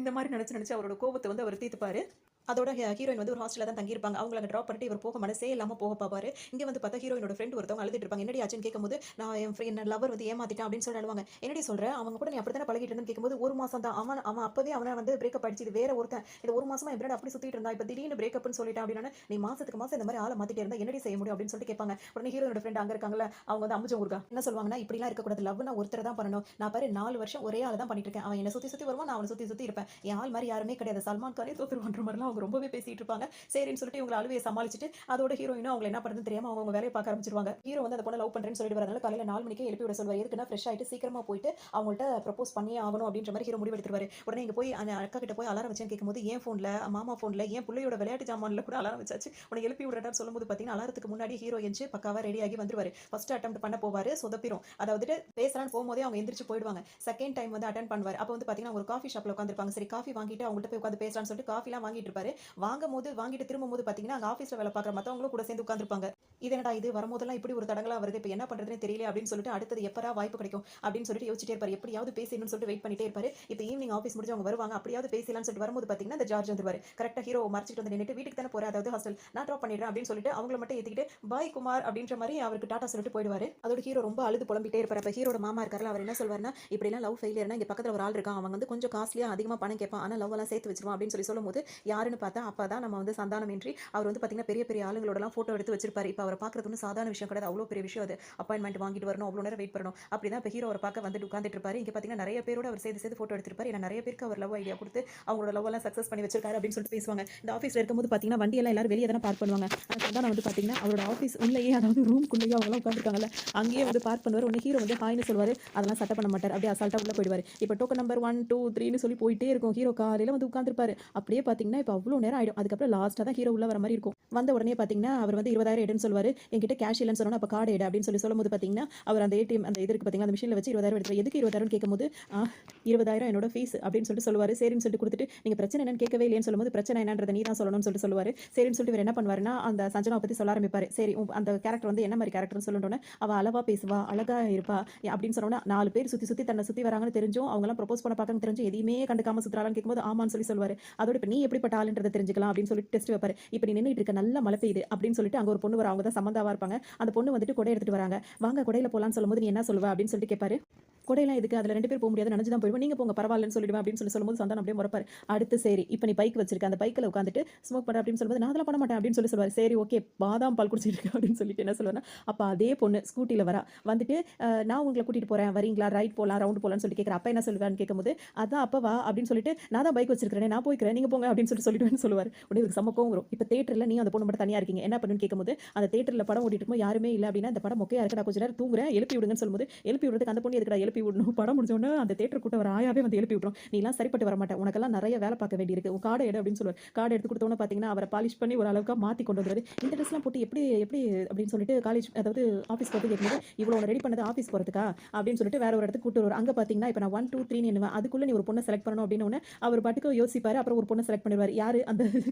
S1: இந்த மாரி நெனச்சு அவரோட கோவத்த வந்து அவர் தீர்த்துப்பாரு. அதோட ஹீரோயின் வந்து ஒரு ஹாஸ்டல்ல தான் தங்கியிருப்பாங்க. அவங்கள அங்க டிராப் பண்ணிட்டு இவர் போக மனசே இல்லாம போக பாப்பாரு. இங்க வந்து பார்த்தா ஹீரோயினோட ஃப்ரெண்ட் ஒருத்தவங்க அழுதுட்டு இருப்பாங்க. என்னடி ஆச்சுன்னு கேட்கும்போது, நான் என் லவர் வந்து ஏமாத்திட்டான் அப்படின்னு சொல்லி அழுவாங்க. என்னடி சொல்ற? அவங்க கூட நீ அப்படித்தானே பழகிட்டு இருந்தேன்னு கேட்கும்போது, ஒரு மாசம் தான். அவன் அவன் அப்பவே அவன வந்து பிரேக்கப் ஆயிடுச்சு. இது வேற ஒருத்தன். இது ஒரு மாசமா என் ஃப்ரெண்ட் அப்படி சுத்திட்டு இருந்தா. இப்ப திடீர்னு பிரேக்கப்னு சொல்லிட்டான் அப்படின்னா, நீ மாசத்துக்கு மாசம் இந்த மாதிரி ஆள மாத்திட்டே இருந்தா என்னடி செய்ய முடியும் அப்படின்னு சொல்லிட்டு கேட்பாங்க. உடனே ஹீரோயினோட ஃப்ரெண்ட் அங்க இருக்காங்கல்ல, அவங்க வந்து அம்புஜம் ஊர்கா என்ன சொல்லுவாங்கன்னா, இப்படிலாம் இருக்கக்கூடாது. லவ்னா ஒருத்தர தான் பண்ணணும். நான் பாரு 4 வருஷம் ஒரே ஆள தான் பண்ணிட்டு இருக்கேன். அவன் என்ன சுத்தி சுத்தி வருவான். நான் அவன சுத்தி சுத்தி இருப்பேன். என் ஆள் மாதிரி யாருமே கிடையாது. சல்மான் கானே தோத்துருவான்ற மாதிரிலாம் அவங்க ரொம்பவே பேசிட்டு இருப்பாங்க. சரின்னு சொல்லிட்டு இவங்க அழுவையை சமாளிச்சுட்டு அதோட ஹீரோயினும் அவங்க என்ன பண்ணுறதுன்னு தெரியாம அவங்க வேலையை பார்க்க ஆரம்பிச்சிருவாங்க. ஹீரோ வந்து அந்த பொண்ணை லவ் பண்றேன்னு சொல்லிட்டு வரதுனால காலையில 4 மணிக்கே எழுப்பி விட சொல்வார். எதுக்குன்னா ஃப்ரெஷ் ஆயிட்டு சீக்கிரமா போயிட்டு அவங்கள்ட்ட ப்ரப்போஸ் பண்ணியே ஆகணும் அப்படின்ற மாதிரி ஹீரோ முடிவெடுத்துருவாரு. உடனே இங்க போய் அந்த அக்கா கிட்ட போய் அலாரம் வச்சேன்னு கேட்கும்போது என் ஃபோன்ல மாமா ஃபோன்ல என் பிள்ளையோட விளையாட்டு ஜாமான்ல கூட அலாரம் வச்சாச்சு உன்னை எழுப்பி விடுறேன்னு சொல்லும்போது பார்த்தீங்கன்னா அலாரத்துக்கு முன்னாடி ஹீரோ எஞ்சி பக்காவா ரெடி ஆகி வந்துருவாரு. ஃபர்ஸ்ட் அட்டெம்ப்ட் பண்ண போவாரு, சொதப்பிரும். அதாவது பேசலான்னு போகும்போதே அவங்க எந்திரிச்சு போயிடுவாங்க. செகண்ட் டைம் வந்து அட்டென்ட் பண்ணுவார். அப்போ வந்து பார்த்தீங்கன்னா ஒரு காஃபி ஷாப்ல உட்காந்துருப்பாங்க. சரி காஃபி வாங்கிட்டு அவங்கள்ட்ட போய் உட்காந்து பேசலாம்னு சொல்லிட்டு காஃபிலாம் வாங்கிட்டு இருப்பாரு. வாங்கிட்டு திரும்பும்போது பார்த்தீங்கன்னா அங்க ஆஃபீஸ்ல வேலை பார்க்குற மற்றவங்களும் கூட சேர்ந்து உட்காந்துருப்பாங்க. இது என்னடா இது வரும்போதெல்லாம் இப்படி ஒரு தடங்களா வருது, இப்போ என்ன பண்றதுன்னு தெரியல அப்படின்னு சொல்லிட்டு அடுத்தது எப்பரா வாய்ப்பு கிடைக்கும் அப்படின்னு சொல்லிட்டு யோசிச்சிட்டே இருப்பாரு. எப்படியாவது பேசணும்னு சொல்லிட்டு வெயிட் பண்ணிட்டே இருப்பாரு. இப்போ ஈவினிங் ஆஃபீஸ் முடிஞ்சு அவங்க வருவாங்க, அப்படியாவது பேசலாம்னு சொல்லிட்டு வரும்போது பார்த்தீங்கன்னா இந்த ஜார்ஜ் வந்துருவாரு. கரெக்டாக ஹீரோ மறைச்சிட்டு வந்து நின்னுட்டு வீட்டுக்கு தானே போற, அதாவது ஹாஸ்டல் நான் ட்ராப் பண்ணிடுறேன் அப்படின்னு சொல்லிட்டு அவங்கள மட்டும் ஏத்திக்கிட்டு பாய் குமார் அப்படின்ற மாதிரி அவருக்கு டாடா சொல்லிட்டு போயிடுவாரு. அதோட ஹீரோ ரொம்ப அழுது புலம்பிட்டே இருப்பாரு. அப்ப ஹீரோட மாமா இருக்காருல, அவர் என்ன சொல்வாருன்னா இப்படி எல்லாம் லவ் ஃபெயிலியர்னா இங்க பக்கத்துல ஒரு ஆள் இருக்கான், அவன் வந்து கொஞ்சம் காஸ்ட்லியா அதிகமா பணம் கேட்பான், ஆனா லவ் எல்லாம் சேர்த்து வச்சிருவான் அப்படின்னு சொல்லும்போது யாருன்னு பார்த்தா அப்பதான் நம்ம வந்து சந்தானமின்றி அவர் வந்து பாத்தீங்கன்னா பெரிய பெரிய ஆளுங்களோடலாம் போட்டோ எடுத்து வச்சிருப்பாரு. இப்போ அவரை பார்க்கறது ஒன்றும் சாதாரண விஷயம் கிடையாது, அவ்வளோ பெரிய விஷயம் அது. அப்பாயின்மெண்ட் வாங்கிட்டு வரணும், அவ்வளோ நேரம் வெயிட் பண்ணணும். அப்படிதான் இப்போ ஹீரோ அவரை பார்க்க வந்துட்டு உட்காந்துட்டு இருப்பாரு. இங்க பாத்தீங்கன்னா நிறைய பேரோட அவர் சேர்த்து போட்டோ எடுத்திருப்பாரு. ஏன்னா நிறைய பேருக்கு அவர் லவ் ஐடியா கொடுத்து அவங்களோட லவ் எல்லாம் சக்சஸ் பண்ணி வச்சிருக்காரு அப்படின்னு சொல்லிட்டு பேசுவாங்க. இந்த ஆஃபீஸ்ல இருக்கும்போது பாத்தீங்கன்னா வண்டி எல்லாம் எல்லாரும் வெளியே தானே பார்க் பண்ணுவாங்க. சந்தானம் வந்து பாத்தீங்கன்னா அவரோட ஆஃபீஸ் உள்ளேயே, அதாவது ரூம்குள்ளேயே அவங்க உட்காந்துருக்காங்கல்ல, அங்கேயே வந்து பார்க் பண்ணுவார். ஒன்று ஹீரோ வந்து ஹாய்னு சொல்வார், அதெல்லாம் சட்டை பண்ண மாட்டார், அப்படியே அசால்ட்டாக உள்ள போயிடுவார். இப்போ டோக்கன் நம்பர் 1 2 3ன்னு சொல்லி போயிட்டே இருக்கும். ஹீரோ காலையில் வந்து உட்காந்துருப்பாரு. அப்படியே பார்த்தீங்கன்னா இப்போ அவ்வளோ நேரம் ஆயிடும். அதுக்கப்புறம் லாஸ்ட்டாக தான் ஹீரோ உள்ள வர மாதிரி இருக்கும். வந்த உடனே பார்த்தீங்கன்னா அவர் வந்து 20,000 எடுன்னு சொல்வார். என்கிட்ட கேஷ் இல்லைன்னு சொன்னோன்னா அப்போ கார்டு எடு அப்படின்னு சொல்லும்போது பார்த்தீங்கன்னா அவர் அந்த ஏடிஎம் அந்த இது இருக்கு பார்த்தீங்கன்னா அந்த மிஷினில் வச்சு 20,000 எடுத்து எதுக்கு 20,000 கேட்கும்போது 20,000 என்னோட ஃபீஸ் அப்படின்னு சொல்லுவார். சரின்னு சொல்லிட்டு கொடுத்துட்டு நீங்கள் பிரச்சனை என்னன்னு கேட்கவே இல்லைன்னு சொல்லும்போது பிரச்சனை என்னன்றதை நீ தான் சொல்லணும்னு சொல்லுவார். சரின்னு சொல்லிட்டு இவர் என்ன பண்ணுவாருன்னா அந்த சஞ்சனாவை பற்றி சொல்ல ஆரம்பிப்பார். சரி அந்த கேரக்டர் வந்து என்ன மாதிரி கேரக்டர்னு சொல்லணும்னு அவள் அளவா பேசுவா, அழகா இருப்பா அப்படின்னு சொன்னோன்னா 4 பேர் சுற்றி தன்னை சுற்றி வராங்கன்னு தெரிஞ்சும் அவங்களாம் ப்ரப்போஸ் பண்ண பார்க்கன்னு தெரிஞ்சு எதையுமே கண்டுக்காம சுற்றுறாங்கன்னு கேட்கும்போது ஆமான்னு சொல்லுவார். அதோட இப்போ நீ எப்படிப்பட்ட ஆளுன்றதை தெரிஞ்சுக்கலாம் அப்படின்னு சொல்லிட்டு டெஸ்ட் வைப்பார். இப்போ நீ நின்றுட்டு இருக்க நல்ல மழை பெய்யுது அப்படின்னு சொல்லிட்டு அங்கே ஒரு பொண்ணு வர, அவங்க தான் சம்மந்தாவா இருப்பாங்க. அந்த பொண்ணு வந்துட்டு கொடை எடுத்துட்டு வராங்க. வாங்க கொடையில போலான்னு சொல்லும்போது நீ என்ன சொல்லுவ அப்படின்னு சொல்லிட்டு கேட்பாரு. கொடையெல்லாம் எதுக்கு, அதில் 2 பேர் போக முடியாது, நினச்சி தான் போயிடுவோம், நீங்கள் போங்க பரவாயில்லன்னு சொல்லிடுவேன் அப்படின்னு சொல்லும்போது சந்தானம் அப்படியே முறப்பாரு. அடுத்து சரி இப்போ நீ பைக் வச்சிருக்க, அந்த பைக்கில் உட்காந்துட்டு ஸ்மோக் பண்ண அப்படின்னு சொல்லும்போது நான் அதெல்லாம் பண்ண மாட்டேன் அப்படின்னு சொல்லுவார். சரி ஓகே பாதாம் பால் குடிச்சிட்டு இருக்கேன் அப்படின்னு சொல்லிட்டு என்ன சொல்லுவேன்னா அப்போ அதே பொண்ணு ஸ்கூட்டியில் வரா, வந்துட்டு நான் உங்களை கூட்டிகிட்டு போகிறேன் வரீங்களா, ரைட் போகலாம் ரவுண்ட் போகலான்னு சொல்லிட்டு கேட்குறேன். அப்போ என்ன சொல்லுவான்னு கேட்கும்போது அதான் அப்போ வா அப்படின்னு சொல்லிட்டு நான் தான் பைக் வச்சிருக்கிறேன் நான் போய்க்கிறேன் நீங்கள் போங்க அப்படின்னு சொல்லிடுவேன்னு சொல்லுவார். உடனே ஒரு சமக்கம் வரும். இப்போ தேட்டரில் நீ அந்த பொண்ணு மட்டும் தனியாக இருக்கீங்க என்ன பண்ணுன்னு கேட்கும்போது அந்த தேட்டரில் படம் ஓட்டிட்டு இருக்கும் யாருமே இல்லை அப்படின்னா அந்த படம் மொக்கையாக இருக்கா, கொஞ்சம் நேரம் தூங்குறேன் எழுப்பி விடுங்கன்னு சொல்லும்போது எழுப்பி விடுறதுக்கு அந்த பொண்ணு எதுக்கடா எழுப்பி விடணும், படம் முடிஞ்ச அந்த தேட்டர் கூட்ட ஒரு ஆயாவே வந்து எழுப்பி விட்டுரும். நீ எல்லாம் சரிப்பட்டு வர மாட்டேன், உனக்கெல்லாம் நிறைய வேலை பார்க்க வேண்டி இருக்கு, உன் கார்டு எடு அப்படின்னு சொல்லுவார். கார்டு எடுத்து கொடுத்தோன்னு பார்த்தீங்கன்னா அவரை பாலிஷ் பண்ணி ஒரு அளவுக்கு மாற்றி கொண்டு வந்துருது. இந்த ட்ரெஸ்லாம் போட்டு எப்படி எப்படி அப்படின்னு சொல்லிட்டு காலேஜ் அதாவது ஆஃபீஸ் போகிறது கேட்கும்போது இவ்வளோ ரெடி பண்ணது ஆஃபீஸ் போகிறதுக்கா அப்படின்னு சொல்லிட்டு வேற ஒரு இடத்துக்கு கூட்டு வருவார். அங்கே பார்த்தீங்கன்னா இப்போ நான் 1 2 3 என்னவேன் அதுக்குள்ளே நீ ஒரு பொண்ணை செலக்ட் பண்ணணும் அப்படின்னு அவர் பாட்டுக்கு யோசிப்பார். அப்புறம் ஒரு பொண்ணை செலக்ட் பண்ணிடுவார். யார் அந்த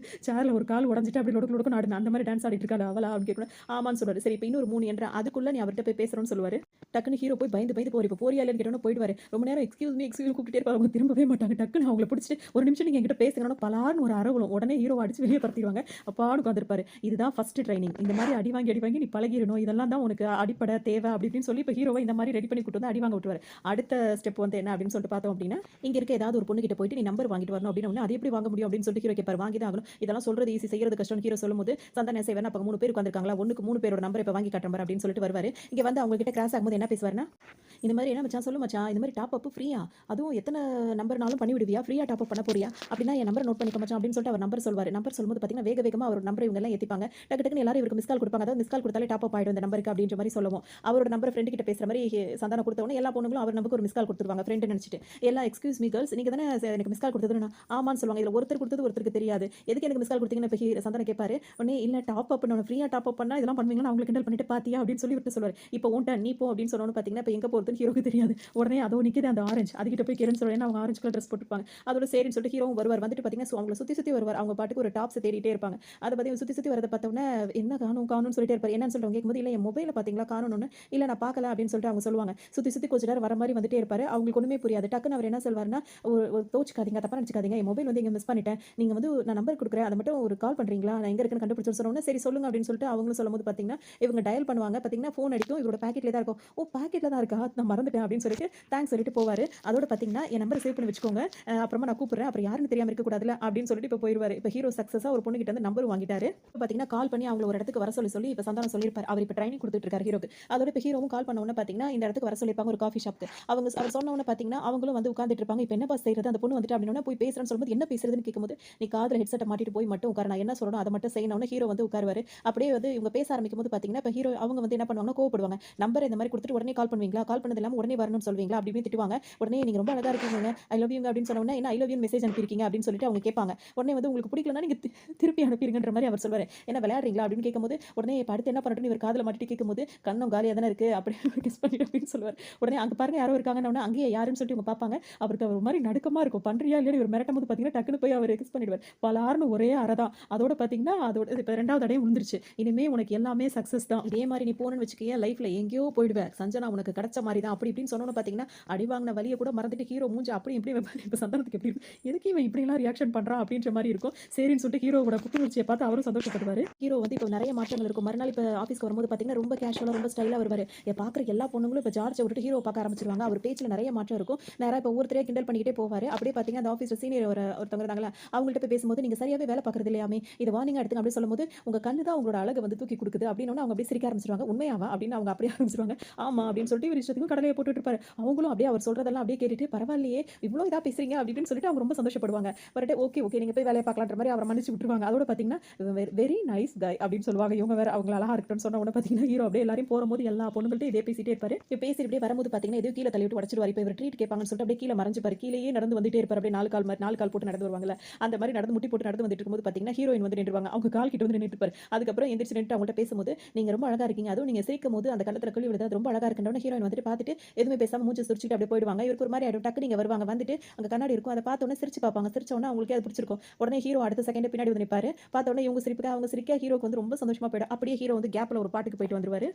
S1: சேர்ல ஒரு கால் உடஞ்சிட்டு அப்படி லொடுக்கு ஆடுன அந்த மாதிரி டான்ஸ் ஆடிட்டு இருக்காள் அவளா அப்படின்னு கேட்கணும். ஆமான்னு சொல்லுவார். சரி இப்போ இன்னொரு 3 என்ற அதுக்குள்ளே நீ அவர்கிட்ட போய் பேசுகிறோன்னு சொல்லுவார். டக்குன்னு ஹீரோ போய் பயந்து போய் இப்போ போறியா இல்லைன்னு கேட்டோன்னு போயிடுவார். ரொம்ப நேரம் எக்ஸ்கியூஸ் மீ கூப்பிட்டே இருப்பாங்க, அவங்க திரும்பவே மாட்டாங்க. டக்குன்னு அவங்கள பிடிச்சிட்டு ஒரு நிமிஷம் நீங்கள் என்கிட்ட பேசுங்கன்னா பலான்னு ஒரு அரவலும் உடனே ஹீரோ அடிச்சு வெளியே படுத்திடுவாங்க. அப்பான்னு உட்காந்துருப்பாரு. இதுதான் ஃபர்ஸ்ட் ட்ரைனிங், இந்த மாதிரி அடி வாங்கி நீ பழகிடணும், இதெல்லாம் தான் உனக்கு அடிப்படை தேவை அப்படி இப்படின்னு சொல்லி இப்போ ஹீரோவை இந்த மாதிரி ரெடி பண்ணி கூட்டு வந்து அடி வாங்க விட்டுவார். அடுத்த ஸ்டெப் வந்து என்ன அப்படின்னு சொல்லிட்டு பார்த்தோம் அப்படின்னா இங்க இருக்க ஏதாவது ஒரு பொண்ணு கிட்ட போயிட்டு நீ நம்பர் வாங்கிட்டு வரணும் அப்படின்னு அது எப்படி வாங்க முடியும் அப்படின்னு சொல்லிட்டு ஹீரோ கேட்பார். வாங்கி தான் ஆகணும், இதெல்லாம் சொல்றது ஈஸி செய்யறது கஷ்டம் ஹீரோ சொல்லும்போது சந்தானம் செய்வேன். அப்போ 3 பேர் உட்காந்துருக்காங்களா, ஒன்றுக்கு 3 பேரோட நம்பர் இப்போ வாங்கி காட்டுறேன் அப்படின்னு சொல்லிட்டு வருவார். இங்கே வந்து அவங்க கிட்ட கிராஸ் ஆகும்போது என்ன பேசுவார்னா இந்த மாதிரி என்ன மச்சான் சொல்லு மச்சான், இந்த மாதிரி டாப் அப் ஃப்ரீயா, அதுவும் எத்தனை நம்பர்னாலும் பண்ணி விடுவியா, ஃப்ரீயா டாப் அப் பண்ண போறியா அப்படின்னா என் நம்பர் நோட் பண்ணிக்க மச்சான் அப்படின்னு சொல்லிட்டு அவர் நம்பர் சொல்வார். நம்பர் சொல்லும்போது பார்த்தீங்கன்னா வேக வேகமாக அவர் நம்பர் இவங்க எல்லாம் ஏற்றிப்பாங்க. டக்குன்னு எல்லாரும் இவருக்கு மிஸ் கால் கொடுப்பாங்க. அதாவது மிஸ் கால் கொடுத்தாலே டாப் அப் ஆயிடும் இந்த நம்பருக்கு அப்படின்ற மாதிரி சொல்லுவோம். அவரோட நம்பர் ஃப்ரெண்டு கிட்ட பேசுற மாதிரி சந்தானம் கொடுத்தவொடனே எல்லா பொண்ணுங்களும் அவர் நம்பருக்கு ஒரு மிஸ் கால் கொடுத்துருவாங்க ஃப்ரெண்டு நினைச்சிட்டு. எல்லாம் எக்ஸ்கியூஸ் மீ கேர்ள்ஸ் நீங்க தானே எனக்கு மிஸ் கால் கொடுத்ததுன்னா ஆமான்னு சொல்லுவாங்க. இதில் ஒருத்தர் கொடுத்தது ஒருத்தருக்கு தெரியாது. எதுக்கு எனக்கு மிஸ் கால் கொடுத்தீங்கன்னு இப்போ சந்தானம் கேட்பாரு. உடனே இல்லை டாப் அப் பண்ணணும், ஃப்ரீயா டாப் அப் பண்ணா இதெல்லாம் பண்ணுவீங்களா அவங்களுக்கு கிண்டல் பண்ணிட்டு பாத்தியா அப்படின்னு சொல்லி விட்டு சொல்லுவார். இப்போ உன்ட்ட நீ போ அப்படின்னு சொன்னோன்னு பார்த்தீங்கன்னா இப்போ எங்க போகிறதுன்னு ஹீரோக்கு தெரியாது. உடனே அதோ நிற்கிது அந்த ஆரஞ்சு, அதுக்கிட்ட போய் கேளுன்னு சொல்லுவேன். அவங்க ஆரஞ்சு கலர் ட்ரெஸ் போட்டுருப்பாங்க. அதோட சரின்னு சொல்லிட்டு ஹீரோவும் வருவார். வந்துட்டு பார்த்தீங்கன்னா அவங்களை சுற்றி வருவார். அவங்க பாட்டுக்கு ஒரு டாப்ஸ் தேடிட்டே இருப்பாங்க. அதை பற்றி சுற்றி வரதை பார்த்தோன்னே என்ன காணும்னு சொல்லிட்டே இருப்பார். என்னன்னு சொல்லுவாங்க கேட்கும்போது இல்லை என் மொபைலில் பார்த்தீங்களா காணும்னு, இல்லை நான் பார்க்கல அப்படின்னு சொல்லிட்டு அவங்க சொல்லுவாங்க. சுற்றி கொஞ்ச நேரம் வர மாதிரி வந்துட்டே இருப்பாரு. அவங்களுக்கு ஒன்றுமே புரியாது. டக்குன்னு அவர் என்ன சொல்வாருன்னா ஒரு தோச்சுக்காதீங்க, தப்பா நினச்சிக்காதீங்க, என் மொபைல் வந்து இங்கே மிஸ் பண்ணிட்டேன், நீங்கள் வந்து நான் நம்பர் கொடுக்குறேன், அதை மட்டும் ஒரு கால் பண்ணுறீங்களா, நான் எங்கே இருக்குன்னு கண்டுபிடிச்சு சொன்னோன்னே சரி சொல்லுங்க அப்படின்னு சொல்லிட்டு அவங்களும் சொல்லும்போது பார்த்தீங்கன்னா இவங்க டயல் பண்ணுவாங்க. பார்த்தீங்கன்னா ஃபோன் அடிக்கும், இவரோட பேக்கெட்லேயே தான் இருக்கும். ஓ பேக்கெட்டில் தான் இருக்கா, நான் மறந்துட்டேன் அப்படின்னு அப்படின்னு சொல்லிட்டு தேங்க்ஸ் சொல்லிட்டு போவாரு. அதோட பார்த்தீங்கன்னா, என் நம்பர சேவ் பண்ணி வச்சுக்கோங்க. அப்புறமா நான் கூப்பிடுறேன். அப்புறம் யாருன்னு தெரியாம இருக்கக்கூடாதுல்ல அப்படின்னு சொல்லிட்டு இப்போ போயிருவாரு. இப்போ ஹீரோ சக்ஸஸா ஒரு பொண்ணுகிட்ட இருந்து நம்பரும் வாங்கிட்டாரு. இப்போ பார்த்தீங்கன்னா, கால் பண்ணி அவங்கள ஒரு இடத்துக்கு வர சொல்லி இப்ப சந்தானம் சொல்லியிருப்பாரு. அவர் இப்ப ட்ரைனிங் குடுத்துட்டு இருக்காரு ஹீரோக்கு. அதோட இப்ப ஹீரோவும் கால் பண்ண உடனே பார்த்தீங்கன்னா, இந்த இடத்துக்கு வர சொல்லியிருப்பாங்க ஒரு காஃபி ஷாப்க்கு. அவர் சொன்ன உடனே பார்த்தீங்கன்னா, அவங்களும் வந்து உட்கார்ந்துட்டு இருப்பாங்க. இப்ப என்னப்பா செய்றது? அந்த பொண்ணு வந்துட்டா அப்படின்னோன போய் பேசுறேன்னு சொல்லும்போது, என்ன பேசுறதுன்னு கேட்கும்போது, நீ காதுல ஹெட்செட்ட மாட்டிட்டு போய் மட்டும் உட்காரு. நான் என்ன சொல்றேனோ அத மட்டும் செய்யணும்னு ஹீரோ வந்து உட்காருவாரு. அப்படியே வந்து இவங்க பேச ஆரம்பிக்கும்போது பார்த்தீங்கன்னா, இப்ப ஹீரோ அவங்க வந்து என்ன பண்ணுவாங்கன்னா, கோவப்படுவாங்க. நம்பர் இந்த மாரி குடுத்துட்டு உடனே கால் பண்ணுவீங்களா? கால் பண்ணது இல்லாம உடனே வரணும்னு சொல்வீங்களா? அப்படி இப்படின்னு திட்டுவாங்க. உடனே நீங்க ரொம்ப அழகா இருக்கீங்கங்க. ஐ லவ் யூங்க அப்படின்னு சொன்ன உடனே, என்ன ஐ லவ் யூன்னு மெசேஜ் அனுப்பியிருக்கீங்க அப்படின்னு சொல்லிட்டு அவங்க கேட்பாங்க. உடனே வந்து உங்களுக்கு பிடிக்கலன்னா நீங்க திருப்பி அனுப்பிருங்கன்ற மாரி அவர் சொல்லுவாரு. என்ன விளையாடுறீங்களா? அப்படின்னு கேட்கும்போது, உடனே இப்ப அடுத்து என்ன பண்ணட்டும்னு இவர் காதுல மாட்டிட்டு கேட்கும்போது, கன்னம் காலியா தானே இருக்கு. அப்படியே கிஸ் பண்ணிட்டு அப்படின்னு சொல்லுவாரு. உடனே அங்க பாருங்க யாரோ இருக்காங்கன்ன உடனே, அங்கேயே யாருன்னு சொல்லிட்டு இவங்க பார்ப்பாங்க. அவருக்கு ஒரு மாரி நடுக்கமா இருக்கும். பண்றியா இல்லையான்னு இவர் மிரட்டும்போது பார்த்தீங்கன்னா, டக்குனு போய் அவரு கிஸ் பண்ணிடுவாரு. பலார்ன்னு ஒரே அறை தான். அதோட பார்த்தீங்கன்னா, அதோட இப்ப 2வது அடையும் விழுந்துருச்சு. இனிமே உனக்கு எல்லாமே சக்சஸ் தான். இதே மாரி நீ போனன்னு வச்சுக்கயேன் லைஃப்ல எங்கேயோ போயிடுவ. சஞ்சனா உனக்கு கிடைச்ச மாரி தான். அப்படி இப்படின்னு சொன்னோனே பார்த்தீங்கன்னா, அடி வாங்கின வலிய கூட மறந்துட்டு ஹீரோ மூஞ்சி அப்படி இப்படி வைப்பாரு. இப்ப சந்தானத்துக்கு எப்படி இருக்கும்? எதுக்கு இவன் இப்படிலாம் ரியாக்ஷன் பண்றான் அப்படின்ற மாரி இருக்கும். சரின்னு சொல்லிட்டு ஹீரோவோட புத்துணர்ச்சிய பார்த்து அவரும் சந்தோஷப்படுவாரு. ஹீரோ வந்து இப்போ நெறைய மாற்றங்கள் இருக்கும். மறுநாள் இப்ப ஆஃபீஸ்க்கு வரும்போது பார்த்தீங்கன்னா, ரொம்ப கேஷுவலா ரொம்ப ஸ்டைலா வருவாரு. பார்க்குற எல்லா பொண்ணுங்களும் இப்ப ஜார்ஜ விட்டுட்டு ஹீரோவ பார்க்க ஆரம்பிச்சுருவாங்க. அவர் பேச்சுல நெறைய மாற்றம் இருக்கும். நேரா இப்ப ஒவ்வொருத்தரையா கிண்டல் பண்ணிக்கிட்டே போவாரு. அப்படியே பார்த்தீங்கன்னா, அந்த ஆஃபீஸ்ல சீனியர் ஒருத்தவங்க இருந்தாங்கல்ல, அவங்கள்ட்ட போய் பேசும்போது, நீங்க சரியாவே வேலை பார்க்குறது இல்லையாமே, இத வார்னிங்கா எடுத்துங்க அப்படின்னு சொல்லும்போது, உங்க கண்ணு தான் உங்களோட அழக வந்து தூக்கி குடுக்குது அப்படின்னோன அவங்க அப்படியே சிரிக்க ஆரம்பிச்சுருவாங்க. உண்மையாவா? அப்படின்னு அவங்க அப்படியே ஆரம்பிச்சுருவாங்க. ஆமா அப்படின்னு சொல்லிட்டு இவர் இஷ்டத்துக்கும் கடலைய போட்டுட்டு இருப்பாரு. அவங்களும் அப்படியே அவர் சொல்றதெல்லாம் அப்படியே கேட்டுட்டு, பரவாயில்லையே இவ்ளோ இதா பேசுறீங்க அப்படி இப்படின்னு சொல்லிட்டு அவங்க ரொம்ப சந்தோஷப்படுவாங்க. பட் ஓகே, ஓகே நீங்க போய் வேலைய பார்க்கலான்ற மாரி அவர மன்னிச்சு விட்டுருவாங்க. அதோட பார்த்தீங்கன்னா, வெரி நைஸ் காய் அப்படின்னு சொல்லுவாங்க. இவங்க வேற அவங்கள அழகா இருக்கட்டும்னு சொன்ன உடனே பார்த்தீங்கன்னா, ஹீரோ அப்படியே எல்லாரையும் போறம்போது எல்லா பொண்ணுங்கள்ட்டயும் இதே பேசிட்டே இருப்பாரு. இப்ப பேசி இப்படியே வரும்போது பார்த்தீங்கன்னா, எதையோ கீழ தள்ளி விட்டு உடைச்சிடுவாரு. இப்ப இவர் ட்ரீட் கேட்பாங்கன்னு சொல்லிட்டு அப்படியே கீழ மறைஞ்சுப்பாரு. கீழயே நடந்து வந்துட்டே இருப்பாரு. அப்படியே 4 கால் போட்டு நடந்து வருவாங்கல்ல. அந்த மாரி நடந்து முட்டி போட்டு நடந்து வந்துட்டு இருக்கும்போது பார்த்தீங்கன்னா, ஹீரோயின் வந்து நின்றுவாங்க. அவங்க கால் கிட்ட வந்து நின்னுட்டு இருப்பாரு. அதுக்கப்புறம் எந்திரிச்சு நின்னுட்டு அவங்கள்ட்ட பேசும்போது, நீங்க ரொம்ப அழகா இருக்கீங்க. அதுவும் நீங்க சிரிக்கும்போது அந்த கன்னத்துல குழி விழுது. அது ரொம்ப அழகா இருக்குன்ற ஹீரோயின் வந்துட்டு பார்த்துட்டு எதுவுமே பேசாம மூஞ்சி சுரிச்சுட்டு அப்படியே போயிடுவாங்க. இவருக்கு ஒரு மாரி ஆயிடும். டக்குனு இங்க வருவாங்க. வந்துட்டு அங்க கண்ணாடி இருக்கும். அத பார்த்த உடனே சிரிச்சு பார்ப்பாங்க. சிரிச்ச உடனே அவங்களுக்கே அது பிடிச்சிருக்கும். உடனே ஹீரோ அடுத்த செகண்ட் பின்னாடி வந்து நிப்பாரு. பார்த்த உடனே இவங்க சிரிப்புக்கு அவங்க சிரிக்க ஹீரோக்கு வந்து ரொம்ப சந்தோஷமா போயிடும். அப்படியே ஹீரோ வந்து கேப்ல ஒரு பாட்டுக்கு போயிட்டு வந்துருவாரு.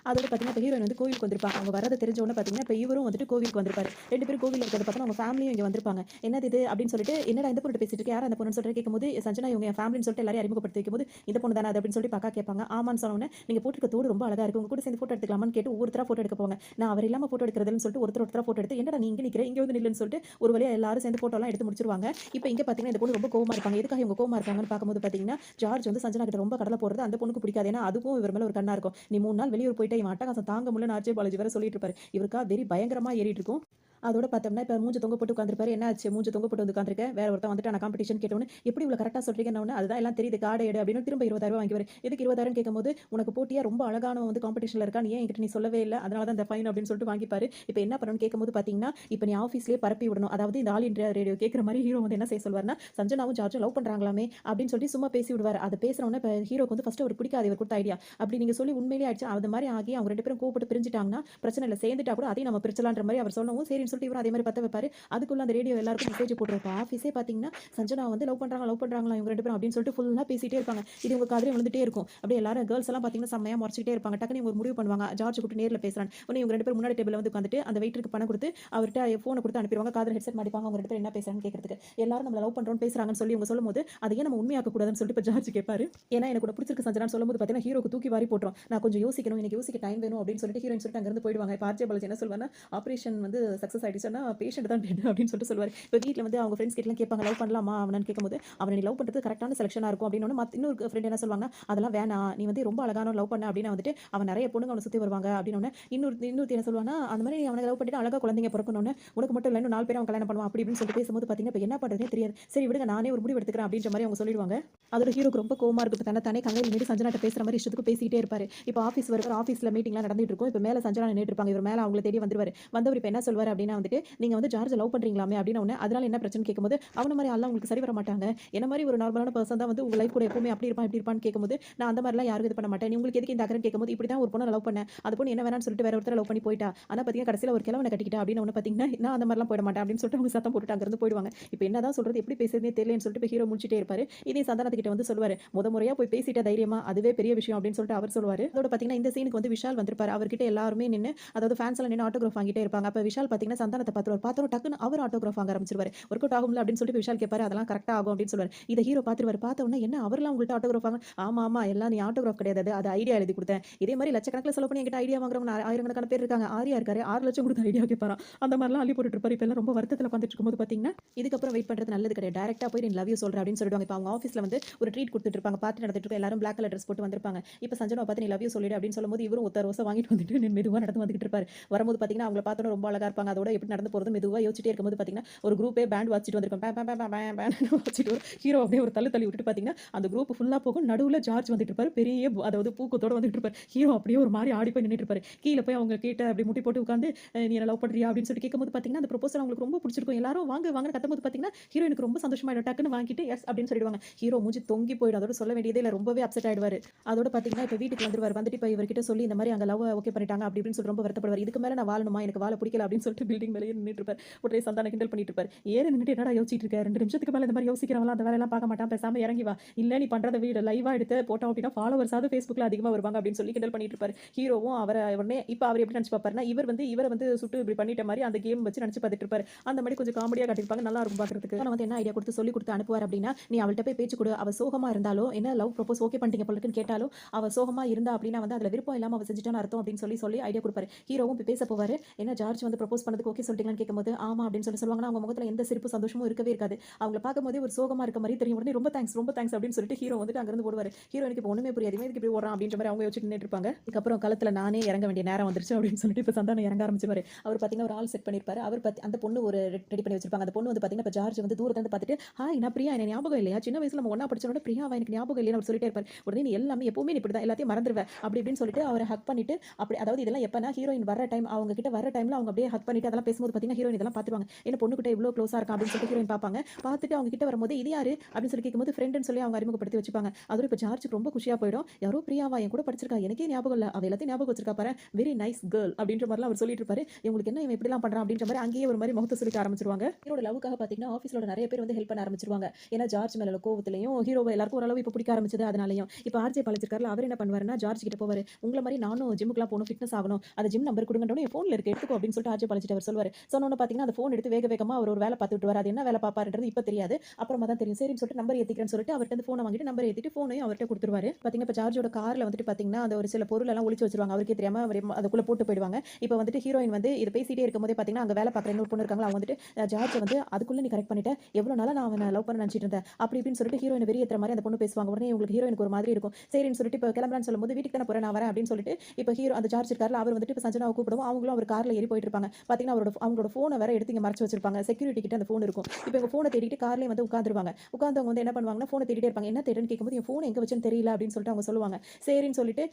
S1: அதோட பார்த்தீங்கன்னா, இப்ப ஹீரோயின் வந்து கோவிலுக்கு வந்திருப்பாங்க. அவங்க வரது தெரிஞ்ச உடனே பார்த்தீங்கன்னா, இப்ப இவரும் வந்துட்டு கோவிலுக்கு வந்திருப்பாரு. 2 பேரும் கோவில்ல இருக்கிறத பார்த்தா அவங்க ஃபேமிலியும் இங்க வந்திருப்பாங்க. என்னது இது அப்படின்னு சொல்லிட்டு, என்னடா இந்த பொண்ணுட்ட பேசிட்டு இருக்க? யார் அந்த பொண்ணுன்னு சொல்லிட்டு கேட்கும்போது, சஞ்சனா இவங்க என் ஃபேமிலின்னு சொல்லிட்டு எல்லாரையும் அறிமுகப்படுத்தி வைக்கும்போது, இந்த பொண்ணு தானே அது அப்படின்னு சொல்லிட்டு அக்கா கேட்பாங்க. ஆமான்னு சொன்ன உடனே, நீங்க போட்டிருக்க தோடு ரொம்ப அழகா இருக்கு. உங்க கூட சேர்ந்து ஃபோட்டோ எடுத்துக்கலாமான்னு கேட்டு ஒவ்வொருத்தரா ஃபோட்டோ எடுக்க போவாங்க. நான் அவர் இல்லாம ஃபோட்டோ எடுக்கிறதுன்னு சொல்லிட்டு ஒருத்தரா ஃபோட்டோ எடுத்து, என்னடா நீ இங்க நிக்கிற? இங்க வந்து நில்லுன்னு சொல்லிட்டு ஒரு வழியா எல்லாரும் சேர்ந்து ஃபோட்டோலாம் எடுத்து முடிச்சிருவாங்க. இப்ப இங்க பார்த்தீங்கன்னா, இந்த பொண்ணு ரொம்ப கோவமா இருப்பாங்க. எதுக்காக இவங்க கோவமா இருக்காங்கன்னு பார்க்கும்போது பார்த்தீங்கன்னா, ஜார்ஜ் வந்து சஞ்சனா கிட்ட ரொம்ப கடல போடுறது அந்த பொண்ணுக்கு பிடிக்காது. ஏன்னா அதுக்கும் இவர் மேல ஒரு கண்ணா இருக்கும். நீ 3 நாள் வெளியூர் போயிட்ட இவன் அட்டகாசம் தாங்க முடியலன்னு ஆர்ஜே பாலாஜி வேற சொல்லிட்டு இருப்பாரு. இவருக்கா வெறி பயங்கரமா ஏறிட்டு இருக்கும். அதோட பார்த்தோம்னா, இப்ப மூஞ்ச தொங்க போட்டு உட்கார்ந்திருப்பாரு. என்ன ஆச்சு? மூஞ்ச தொங்க போட்டு வந்து உட்கார்ந்திருக்க. வேற ஒருத்தன் வந்துட்டானா காம்படிஷன் கேட்டவுடனே, எப்படி இவ்வளோ கரெக்ட்டா சொல்றீங்கன்ன உடனே, அதுதான் எல்லாம் தெரியுது கார்ட எடு அப்படின்னு திரும்ப ரூ. 20,000 வாங்கிக்குவாரு. எதுக்கு 20,000 கேட்கும்போது, உனக்கு போட்டியா ரொம்ப அழகானவன் வந்து காம்படிஷன்ல இருக்கான். ஏன் என்கிட்ட நீ சொல்லவே இல்ல. அதனால தான் இந்த ஃபைன் அப்படின்னு சொல்லிட்டு வாங்கிப்பாரு. இப்ப என்ன பண்ணணும்னு கேட்கும்போது பார்த்தீங்கன்னா, இப்ப நீ ஆஃபீஸ்லயே பரப்பி விடணும். அதாவது இந்த ஆல் இண்டியா ரேடியோ கேட்கிற மாரி ஹீரோ வந்து என்ன செய்ய சொல்வாருன்னா, சஞ்சனாவும் ஜார்ஜும் லவ் பண்றாங்களாமே அப்படின்னு சொல்லிட்டு சும்மா பேசி விடுவாரு. அத பேசுன உடனே இப்ப ஹீரோக்கு வந்து ஃபர்ஸ்ட் அவருக்கு பிடிக்காது இவர் குடுத்த ஐடியா. அப்படி நீங்க சொல்லி உண்மையிலேயே ஆயிடுச்சு. அது மாரி ஆகி அவங்க 2 பேரும் கோவப்பட்டு பிரிஞ்சுட்டாங்கன்னா, பிரச்சனை இல்ல. சேர்ந்துட்டா கூட அதையும் நம்ம பிரிச்சலான்ற மாரி அவர் சொல்லவும், சரின்னு சொல்லிட்டு இவரும் அதே மாரி பத்த வைப்பாரு. அதுக்குள்ள அந்த ரேடியோ எல்லாருக்கும் மெசேஜ் போட்டுருக்கும். ஆஃபீஸே பார்த்தீங்கன்னா, சஞ்சனா வந்து லவ் பண்றாங்களா இவங்க 2 பேரும் அப்படின்னு சொல்லிட்டு ஃபுல்லா பேசிட்டே இருப்பாங்க. இது இவங்க காதுலயே விழுந்துட்டே இருக்கும். அப்படியே எல்லாரும் கேர்ல்ஸ் எல்லாம் பார்த்தீங்கன்னா, செம்மையா முறைச்சுக்கிட்டே இருப்பாங்க. டக்குனு இவங்க ஒரு முடிவு பண்ணுவாங்க. ஜார்ஜ் கூப்பிட்டு நேர்ல பேசுறான்னு. உடனே இவங்க 2 பேரும் முன்னாடி டேபிள்ல வந்து உட்காந்துட்டு, அந்த வெயிட்டருக்கு பணம் குடுத்து, அவர்ட்ட ஃபோன குடுத்து அனுப்பிருவாங்க. காதுல ஹெட்செட் மாட்டிப்பாங்க. அவங்க 2 பேரும் என்ன பேசுறாங்கன்னு கேட்கறதுக்கு. எல்லாரும் நம்மள லவ் பண்றோம்னு பேசுறாங்கன்னு சொல்லி இவங்க சொல்லும்போது, அத ஏன் நம்ம உண்மையாக்க கூடாதுன்னு சொல்லிட்டு இப்ப ஜார்ஜ் கேட்பாரு. ஏன்னா எனக்கு உன்ன பிடிச்சிருக்கு சஞ்சனான்னு சொல்லும்போது பார்த்தீங்கன்னா, ஹீரோக்கு தூக்கி வாரி போட்டுரும். நான் கொஞ்சம் யோசிக்கணும். எனக்கு யோசிக்க டைம் வேணும் அப்படின்னு சொல்லிட்டு ஹீரோயின் சொல்லிட்டு அங்கிருந்து போயிடுவாங்க. இப்ப ஆர்ஜே பாலாஜி என்ன சொல்வாருன்னா, ஆப்பரேஷன் வந்து சக்சஸ் ஆயிடுச்சுன்னா, பேஷண்ட் தான் டெட் அப்படின்னு சொல்லிட்டு சொல்லுவாரு. இப்ப வீட்ல வந்து அவங்க ஃப்ரெண்ட்ஸ் கிட்டலாம் கேட்பாங்க, லவ் பண்ணலாமா அவனன்னு கேட்கும்போது, அவன நீ லவ் பண்றது கரெக்ட்டான செலக்ஷனா இருக்கும் அப்படின்னோன, இன்னொரு ஃப்ரெண்ட் என்ன சொல்வாங்க, அதெல்லாம் வேணாம். நீ வந்து ரொம்ப அழகானவன லவ் பண்ண அப்படின்னா வந்துட்டு, அவன் நெறைய பொண்ணுங்க அவன சுத்தி வருவாங்க அப்படின்னோன, இன்னொருத்தி என்ன சொல்வான்னா, அந்த மாரி நீ அவன லவ் பண்ணிட்டு அழகா குழந்தைங்க பொறக்கணும்னு, உனக்கு மட்டும் இல்ல இன்னும் 4 பேர அவன் கல்யாணம் பண்ணுவான் அப்படி இப்படின்னு சொல்லிட்டு பேசும்போது பார்த்தீங்கன்னா, இப்ப என்ன பண்றதுன்னே தெரியாது. சரி விடுங்க நானே ஒரு முடிவு எடுத்துக்கிறேன் அப்படின்ற மாரி அவங்க சொல்லிடுவாங்க. அதோட ஹீரோக்கு ரொம்ப கோவமா இருக்கும். இப்ப தானே கங்கையில நின்னுட்டு சஞ்சனாட்ட பேசுற மாரி இஷ்டத்துக்கு பேசிக்கிட்டே இருப்பாரு. இப்ப ஆஃபீஸ் வருவாரு. ஆஃபீஸ்ல மீட்டிங்லாம் நடந்துட்டு இருக்கும். இப்ப மேல சஞ்சனா நின்னுட்டு இருப்பாங்க. இவர் மேல அவங்கள தேடி வந்துருவாரு. வந்தவர் இப்ப என்ன சொல்வாரு அப்படின்னா வந்துட்டு, நீங்க வந்து ஜார்ஜ லவ் பண்றீங்களாமே அப்படின்ன உடனே, அதனால என்ன பிரச்சனைன்னு கேட்கும்போது, அவன மாரி ஆள்லாம் உங்களுக்கு சரி வர மாட்டாங்க. என்ன மாரி ஒரு நார்மலான பெர்சன் தான் வந்து உங்க லைஃப் கூட எப்பவுமே அப்படி இருப்பான், இப்படி இருப்பான்னு கேட்கும்போது, நான் அந்த மாரிலாம் யாருக்கும் இது பண்ண மாட்டேன். நீ உங்களுக்கு எதுக்கு இந்த அக்கறைன்னு கேட்கும்போது, இப்படி தான் ஒரு பொண்ண லவ் பண்ணேன். அந்த பொண்ணு என்ன வேணான்னு சொல்லிட்டு வேற ஒருத்தர லவ் பண்ணி போயிட்டா. ஆனா பார்த்தீங்கன்னா, கடைசியில ஒரு கிழவன கட்டிக்கிட்டா அப்படின்னு ஒண்ணு பார்த்தீங்கன்னா, நான் அந்த மாரிலாம் போயிட மாட்டேன் அப்படின்னு சொல்லிட்டு அவங்க சத்தம் போட்டுட்டு அங்கிருந்து போயிடுவாங்க. இப்ப என்னதான் சொல்றது, எப்படி பேசுறதுன்னே தெரியலன்னு சொல்லிட்டு இப்ப ஹீரோ முழிச்சிட்டே இருப்பாரு. இதே சந்தானத்துக்கிட்ட வந்து சொல்லுவாரு, முறையா போய் பேசிட்ட தைரியமா, அதுவே பெரிய விஷயம் அப்படின்னு சொல்லிட்டு அவர் சொல்லுவாரு. அதோட பார்த்தீங்கன்னா, இந்த சீனுக்கு வந்து விஷால் வந்திருப்பாரு. அவர்கிட்ட எல்லாருமே நின்னு, அதாவது ஃபேன்ஸ் எல்லாம் நின்னு ஆட்டோகிராஃப் வாங்கிட்டே இருப்பாங்க. அப்ப விஷால் பார்த்தீங்கன்னா, உடனே சந்தானத்தை பார்த்துருவாரு. பார்த்தோம் டக்குன்னு அவர் ஆட்டோகிராஃப் வாங்க ஆரம்பிச்சிருவாரு. ஒர்க் அவுட் ஆகும்ல அப்படின்னு சொல்லிட்டு விஷால் கேட்பாரு. அதெல்லாம் கரெக்ட்டா ஆகும் அப்படின்னு சொல்லுவாரு. இத ஹீரோ பார்த்துருவாரு. பார்த்த உடனே என்ன அவர்லாம் உங்கள்ட்ட ஆட்டோகிராஃப் வாங்க ஆமா, ஆமா எல்லாம் நீ ஆட்டோகிராஃப் கிடையாது. அது ஐடியா எழுதி குடுத்தேன். இதே மாரி லட்சக்கணக்கில செலவு பண்ணி என்கிட்ட ஐடியா வாங்குறவங்க ஆயிரக்கணக்கான பேர் இருக்காங்க. ஆர்யா இருக்காரு. 6,00,000 குடுத்து ஐடியா கேட்பாராம். அந்த மாரிலாம் அள்ளி போட்டுட்டு இருப்பாரு. இப்ப எல்லாம் ரொம்ப வருத்தத்துல உட்கார்ந்துட்டு இருக்கும்போது பார்த்தீங்கன்னா, இதுக்கப்புறம் வெயிட் பண்றது நல்லது கிடையாது. டைரக்ட்டா போய் நீ லவ் யூ சொல்றேன் அப்படின்னு சொல்லிடுவாங்க. இப்ப அவங்க ஆஃபீஸ்ல வந்து ஒரு ட்ரீட் குடுத்துட்டு இருப்பாங்க. பார்ட்டி நடந்துட்டு இருக்கும். எல்லாரும் பிளாக் கலர் ட்ரெஸ் போட்டு வந்திருப்பாங்க. இப்ப சஞ்சனாவ பார்த்து நீ லவ் யூ சொல்லிடு அப்படின்னு சொல்லும்போது இவரும் ஒத்த ரோசா வாங்கிட்டு வந்துட்டு மெதுவா நடந்து வந்துகிட்டு இருப்பாரு. வரும்போது பார்த்தீங்கன்னா, அவங்கள பார்த்தோனே ரொம்ப அழகா இருப்பாங்க. அதோட எப்படி நடந்து போறது மெதுவா யோசிச்சுட்டே இருக்கும்போது பார்த்தீங்கன்னா, ஒரு குரூப்பே பேண்ட் வாசிச்சுட்டு வந்திருக்கும். பே பே பே பே பே பேன்னு வாசிச்சுட்டு வரும். ஹீரோ அப்படியே ஒரு தள்ளு தள்ளி விட்டுட்டு பார்த்தீங்கன்னா, அந்த குரூப் ஃபுல்லா போகும். நடுவுல ஜார்ஜ் வந்துட்டு இருப்பாரு. பெரிய அதாவது பூக்கத்தோட வந்துட்டு இருப்பாரு. ஹீரோ அப்படியே ஒரு மாரி ஆடி போய் நின்னுட்டு இருப்பாரு. கீழ போய் அவங்க கிட்ட அப்படி முட்டி போட்டு உட்கார்ந்து நீ என்ன லவ் பண்றியா அப்படின்னு சொல்லிட்டு கேட்கும்போது பார்த்தீங்கன்னா, அந்த ப்ரொபோசல் அவங்களுக்கு ரொம்ப பிடிச்சிருக்கும். எல்லாரும் வாங்க வாங்கன்னு கத்தும்போது பார்த்தீங்கன்னா, ஹீரோயினுக்கு ரொம்ப சந்தோஷமாயிடும். டக்குன்னு வாங்கிட்டு எஸ் அப்படின்னு சொல்லிடுவாங்க. ஹீரோ மூஞ்சி தொங்கி போயிடும். அதோட சொல்ல வேண்டியதே இல்ல. ரொம்பவே அப்செட் ஆயிடுவாரு. அதோட பார்த்தீங்கன்னா, இப்ப வீட்டுக்கு வந்துருவாரு. வந்துட்டு இப்ப இவர்கிட்ட சொல்லி இந்த மாரி அங்க லவ் ஓகே பண்ணிட்டாங்க அப்படி இப்படின்னு சொல்லி ரொம்ப வருத்தப்படுவாரு. இதுக்கு மேல நான் வாழணுமா? எனக்கு வாழ பிடிக்கல அப்படின்னு சொல்லிட்டு பில்டிங் மேலேயே நின்னுட்டு இருப்பாரு. உடனே சந்தானம் கிண்டல் பண்ணிட்டு இருப்பாரு. ஏறி நின்னுட்டு என்னடா யோசிச்சிட்டு இருக்க? 2 நிமிஷத்துக்கு மேல இந்த மாரி யோசிக்கிறவன்லாம் அந்த வேலையெல்லாம் பார்க்க மாட்டான். பேசாம இறங்கி வா. இல்ல நீ பண்றத வீடு லைவா எடுத்து போட்டோம் அப்படின்னா ஃபாலோவர்ஸாவது Facebookல அதிகமா வருவாங்க அப்படின்னு சொல்லி கிண்டல் பண்ணிட்டு இருப்பாரு. ஹீரோவும் அவர உடனே இப்ப அவர் எப்படி நினைச்சு பார்ப்பாருன்னா, இவர வந்து சுட்டு இப்படி பண்ணிட்ட மாரி அந்த கேம் வச்சு நினைச்சு பார்த்துட்டு இருப்பாரு. அந்த மாரி கொஞ்சம் காமெடியா காட்டியிருப்பாங்க. நல்லா இருக்கும் பார்க்கறதுக்கு. ஆனா வந்து என்ன ஐடியா குடுத்து சொல்லி குடுத்து அனுப்புவார் அப்படின்னா, நீ அவள்ட்ட போய் பேச்சு குடு. அவ சோகமா இருந்தாலோ, என்ன லவ் ப்ரொபோஸ் ஓகே பண்ணிட்டீங்க போல இருக்குன்னு கேட்டாலோ, அவ சோகமா இருந்தா அப்படின்னா வந்து அதுல விருப்பம் இல்லாம அவ செஞ்சுட்டான்னு அர்த்தம் அப்படின்னு சொல்லி ஐடியா குடுப்பாரு. ஹீரோவும் போய் பேச போவாரு. என்ன ஜார்ஜ் வந்து ப்ரொபோஸ் பண்ணதுக்கு ஓகே சொல்லிட்டீங்களான்னு கேட்கும்போது, ஆமா அப்படின்னு சொல்லுவாங்கன்னா, அவங்க முகத்துல எந்த சிரிப்பு சந்தோஷமும் இருக்கவே இருக்காது. அவங்கள பார்க்கும்போதே ஒரு சோகமா இருக்க மாரி தெரியும். உடனே ரொம்ப தேங்க்ஸ் அப்படின்னு சொல்லிட்டு ஹீரோ வந்துட்டு அங்கிருந்து ஓடுவாரு. ஹீரோயினுக்கு இப்போ ஒண்ணுமே புரியாது. இவன் எதுக்கு இப்படி ஓடுறான் அப்படின்ற மாரி அவங்க யோசிச்சுட்டு நின்னுட்டு இருப்பாங்க. இதுக்கப்புறம் களத்துல நானே இறங்க வேண்டிய நேரம் வந்துருச்சு அப்படின்னு சொல்லிட்டு இப்ப சந்தானம் இறங்க ஆரம்பிச்சுருவாரு. அவர் பார்த்தீங்கன்னா ஒரு ஆள் செட் பண்ணியிருப்பாரு. அவர் அந்த பொண்ணு ஒரு ரெடி பண்ணி வச்சிருப்பாங்க. அந்த பொண்ணு வந்து பார்த்தீங்கன்னா, இப்ப ஜார்ஜ் வந்து தூரத்துல இருந்து பார்த்துட்டு, ஹாய் நான் பிரியா என்ன ஞாபகம் இல்லையா? சின்ன வயசுல நம்ம ஒண்ணா படிச்சோட பிரியாவா எனக்கு ஞாபகம் இல்லையான்னு அவர் சொல்லிட்டே இருப்பாரு. உடனே நீ எல்லாமே எப்பவுமே நீ இப்படிதான் எல்லாத்தையும் மறந்துருவ அப்படி இப்படின்னு சொல்லிட்டு அவரை ஹக் பண்ணிட்டு அப்படி அதாவது இதெல்லாம் எப்பனா ஹீரோயின் வர டைம் அவங்க கிட்ட வர டைம்ல அவங்க அப்படியே ஹக் பண்ணிட்டு அதெல்லாம் பேசும்போது பார்த்தீங்கன்னா ஹீரோயின் இதெல்லாம் பார்த்துருவாங்க. என்ன பொண்ணுகிட்ட இவ்வளோ க்ளோஸா இருக்கா அப்படின்னு சொல்லிட்டு ஹீரோயின் பார்ப்பாங்க. பார்த்துட்டு அவங்க கிட்ட வரும்போது இது யாரு அப்படின்னு சொல்லி கேட்கும்போது ஃப்ரெண்டுன்னு சொல்லி அவங்க அறிமுகப்படுத்தி வச்சுப்பாங்க. அதோட இப்போ ஜார்ஜுக்கு ரொம்ப குஷியா போயிடும். யாரோ பிரியாவா என் கூட படிச்சிருக்கா எனக்கே ஞாபகம் இல்ல அவ எல்லாத்தையும் ஞாபகம் வச்சிருக்கா பாரு வெரி நைஸ் கேர்ள் அப்படின்ற மாதிரிலாம் அவர் சொல்லிட்டு இருப்பாரு. இவங்களுக்கு என்ன இவன் இப்படிலாம் பண்றான் அப்படின்ற மாதிரி அங்கேயே ஒரு மாதிரி முகத்தை சொல்லிக்க ஆரம்பிச்சிருவாங்க. ஹீரோட லவ்வுக்காக பார்த்தீங்கன்னா ஆஃபீஸோட நிறைய பேர் வந்து ஹெல்ப் பண்ண ஆரம்பிச்சிருவாங்க. ஏன்னா ஜார்ஜ் மேல கோவத்திலையும் ஹீரோவை எல்லாருக்கும் ஓரளவு இப்போ பிடிக்க ஆரம்பிச்சது. அதனாலையும் இப்போ ஆர்ஜே பாலிச்சிருக்காருல அவர் என்ன பண்ணுவாருன்னா ஜார்ஜ் கிட்ட போவாரு. உங்கள மாதிரி நானும் ஜிம்முக்குலாம் போகணும் ஃபிட்னஸ் ஆகணும் அந்த ஜிம் நம்பர் கொடுங்கன்னு என் ஃபோனில் இருக்கு எடுத்துக்கோ அப்படின்னு சொல்லிட்டு ஆர்ஜே பாலிச்சிட்டு அவர் சொல்லுவார். சொன்னோன்னு பார்த்தீங்கன்னா அந்த ஃபோன் எடுத்து வேக வேகமாக அவர் ஒரு வேலை பார்த்துட்டு வர அது என்ன வேலை பார்ப்பாருன்றது இப்போ தெரியாது. அப்புறமா தான் தெரியும். சரின்னு சொல்லிட்டு நம்பர் ஏற்றிக்கிறேன்னு சொல்லிட்டு அவர்கிட்ட ஃபோனை வாங்கிட்டு நம்பர் ஏற்றிட்டு ஃபோனையும் அவர்கிட்ட கொடுத்துருவாரு. பார்த்தீங்கன்னா இப்போ ஜார்ஜோட காரில் வந்துட்டு பார்த்தீங்கன்னா அந்த ஒரு சில பொருள் எல்லாம் ஒளிச்சு வச்சிருவாங்க. அவருக்கே தெரியாம அவர் அதுக்குள்ள போட்டு போயிடுவாங்க. இப்போ வந்துட்டு ஹீரோயின் வந்து இதை பேசிட்டே இருக்கும்போதே பார்த்தீங்கன்னா அங்கே வேலை பார்க்குற இன்னொரு பொண்ணு இருக்காங்க. அவங்க வந்துட்டு ஜார்ஜ் வந்து அதுக்குள்ள நீ கரெக்ட் பண்ணிட்ட எவ்வளோ நாளாக நான் அவனை லவ் பண்ண நினச்சிட்டு இருந்தேன் அப்படி இப்படின்னு சொல்லிட்டு ஹீரோயின் வெறியேற்ற மாதிரி அந்த பொண்ணு பேசுவாங்க. உடனே உங்களுக்கு ஹீரோயினுக்கு ஒரு மாதிரி இருக்கும். சரின்னு சொல்லிட்டு இப்போ கிளம்புறான்னு சொல்லும்போது வீட்டுக்கு தானே போறேன் நான் வரேன் அப்படின்னு சொல்லிட்டு இப்போ ஹீரோ அந்த ஜார்ஜ் இருக்காருல அவர் வந்துட்டு இப்போ சஞ்சனாவை கூப்பிடுவோம். அவங்களும் அவர் கார்ல ஏறி போயிட்டு இருப்பாங்க. பார்த்தீங்கன்னா அவங்களோட ஃபோனை வேற எடுத்து இங்கே மறைச்சு வச்சிருப்பாங்க. செக்யூரிட்டி கிட்ட அந்த ஃபோன் இருக்கும். இப்போ இவங்க ஃபோனை தேடிட்டு கார்லேயே வந்து உட்காந்துருவாங்க. உட்காந்தவங்க வந்து என்ன பண்ணுவாங்கன்னா ஃபோனை தேடிட்டே இருப்பாங்க. என்ன தேடுன்னு கேட்கும்போது என் ஃபோன் எங்கே வச்சுன்னு தெரியல அப்படின்னு சொல்லிட்டு அவங்க சொல்லுவாங்க. சரின்னு சொல்லிட்டு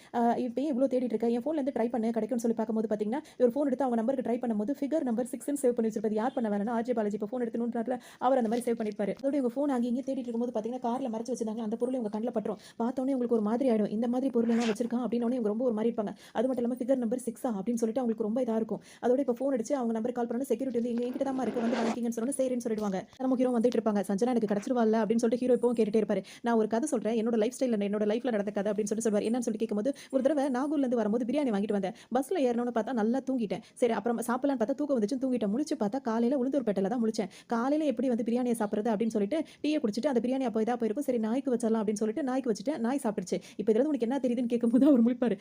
S1: இப்போ இவ்வளோ தேடிட்டு இருக்க என் ஃபோன்ல இருந்து ட்ரை பண்ணு கிடைக்கும்னு சொல்லி பார்க்கும்போது பார்த்தீங்கன்னா ஒரு ஃபோன் எடுத்து அவங்க நம்பருக்கு ட்ரை பண்ணும்போது ஃபிகர் நம்பர் 6 சேவ் பண்ணி வச்சிருப்பது யார் பண்ண வேணும்னா ஆர்ஜே பாலாஜி இப்போ ஃபோன் எடுத்து நோண்டுறாருல அவர் அந்த மாதிரி சேவ் பண்ணிருப்பாரு. அதோட இவங்க ஃபோன் அங்கே இங்கே தேடிட்டு இருக்கும்போது பார்த்தீங்கன்னா கார்ல மறைச்சு வச்சிருந்தாங்க. அந்த பொருள் உங்க கண்ணில் பட்டுரும். பார்த்தோன்னே உங்களுக்கு ஒரு மாதிரி ஆயிடும். இந்த மாதிரி பொருள் எல்லாம் வச்சிருக்கான் அப்படின்னு இவங்க ரொம்ப ஒரு மாதிரி இருப்பாங்க. அது மட்டும் இல்லாமல் ஃபிகர் நம்பர் 6 அப்படின்னு சொல்லிட்டு அவங்களுக்கு ரொம்ப இதா இருக்கும். அதோட இப்போ ஃபோன் அடிச்சு அவங்க நம்பர் கால் பண்ணி செக்யூரிட்டி வந்து எங்க என்கிட்ட தான் இருக்கு வந்து வாங்கிங்கன்னு சொன்னா சரின்னு சொல்லிடுவாங்க. நம்ம ஹீரோ வந்துட்டு இருப்பாங்க. சஞ்சனா எனக்கு கிடைச்சிருவாள்ல அப்படின்னு சொல்லிட்டு ஹீரோ இப்பவும் கேட்டுட்டே இருப்பாரு. நான் ஒரு கதை சொல்றேன் என்னோட லைஃப் ஸ்டைல் என்னோட லைஃப்ல நடந்த கதை அப்படின்னு சொல்லுவார். என்னன்னு சொல்லி கேட்கும்போது ஒரு தடவை நாகூர்ல இருந்து வரும்போது பிரியாணி வாங்கிட்டு வந்தேன். பஸ்ல ஏறணும்னு பார்த்தா நல்லா தூங்கிட்டேன். சரி அப்புறம் சாப்பிடலான்னு பார்த்தா தூக்கம் வந்துச்சு தூங்கிட்டேன். முழிச்சு பார்த்தா காலையில உளுந்தூர்பேட்டையில தான் முழிச்சேன். காலையில எப்படி வந்து பிரியாணியை சாப்பிடுறது அப்படின்னு சொல்லிட்டு டீயை குடிச்சிட்டு அந்த பிரியாணி அப்போ இதா போயிருக்கும். சரி நாய்க்கு வச்சிடலாம் அப்படின்னு சொல்லிட்டு நாய்க்கு வச்சுட்டு நாய் சாப்பிடுச்சு. இப்போ இதுல உனக்கு என்ன தெரியுதுன்னு கேட்கும்போது அவர் முழிப்பாரு.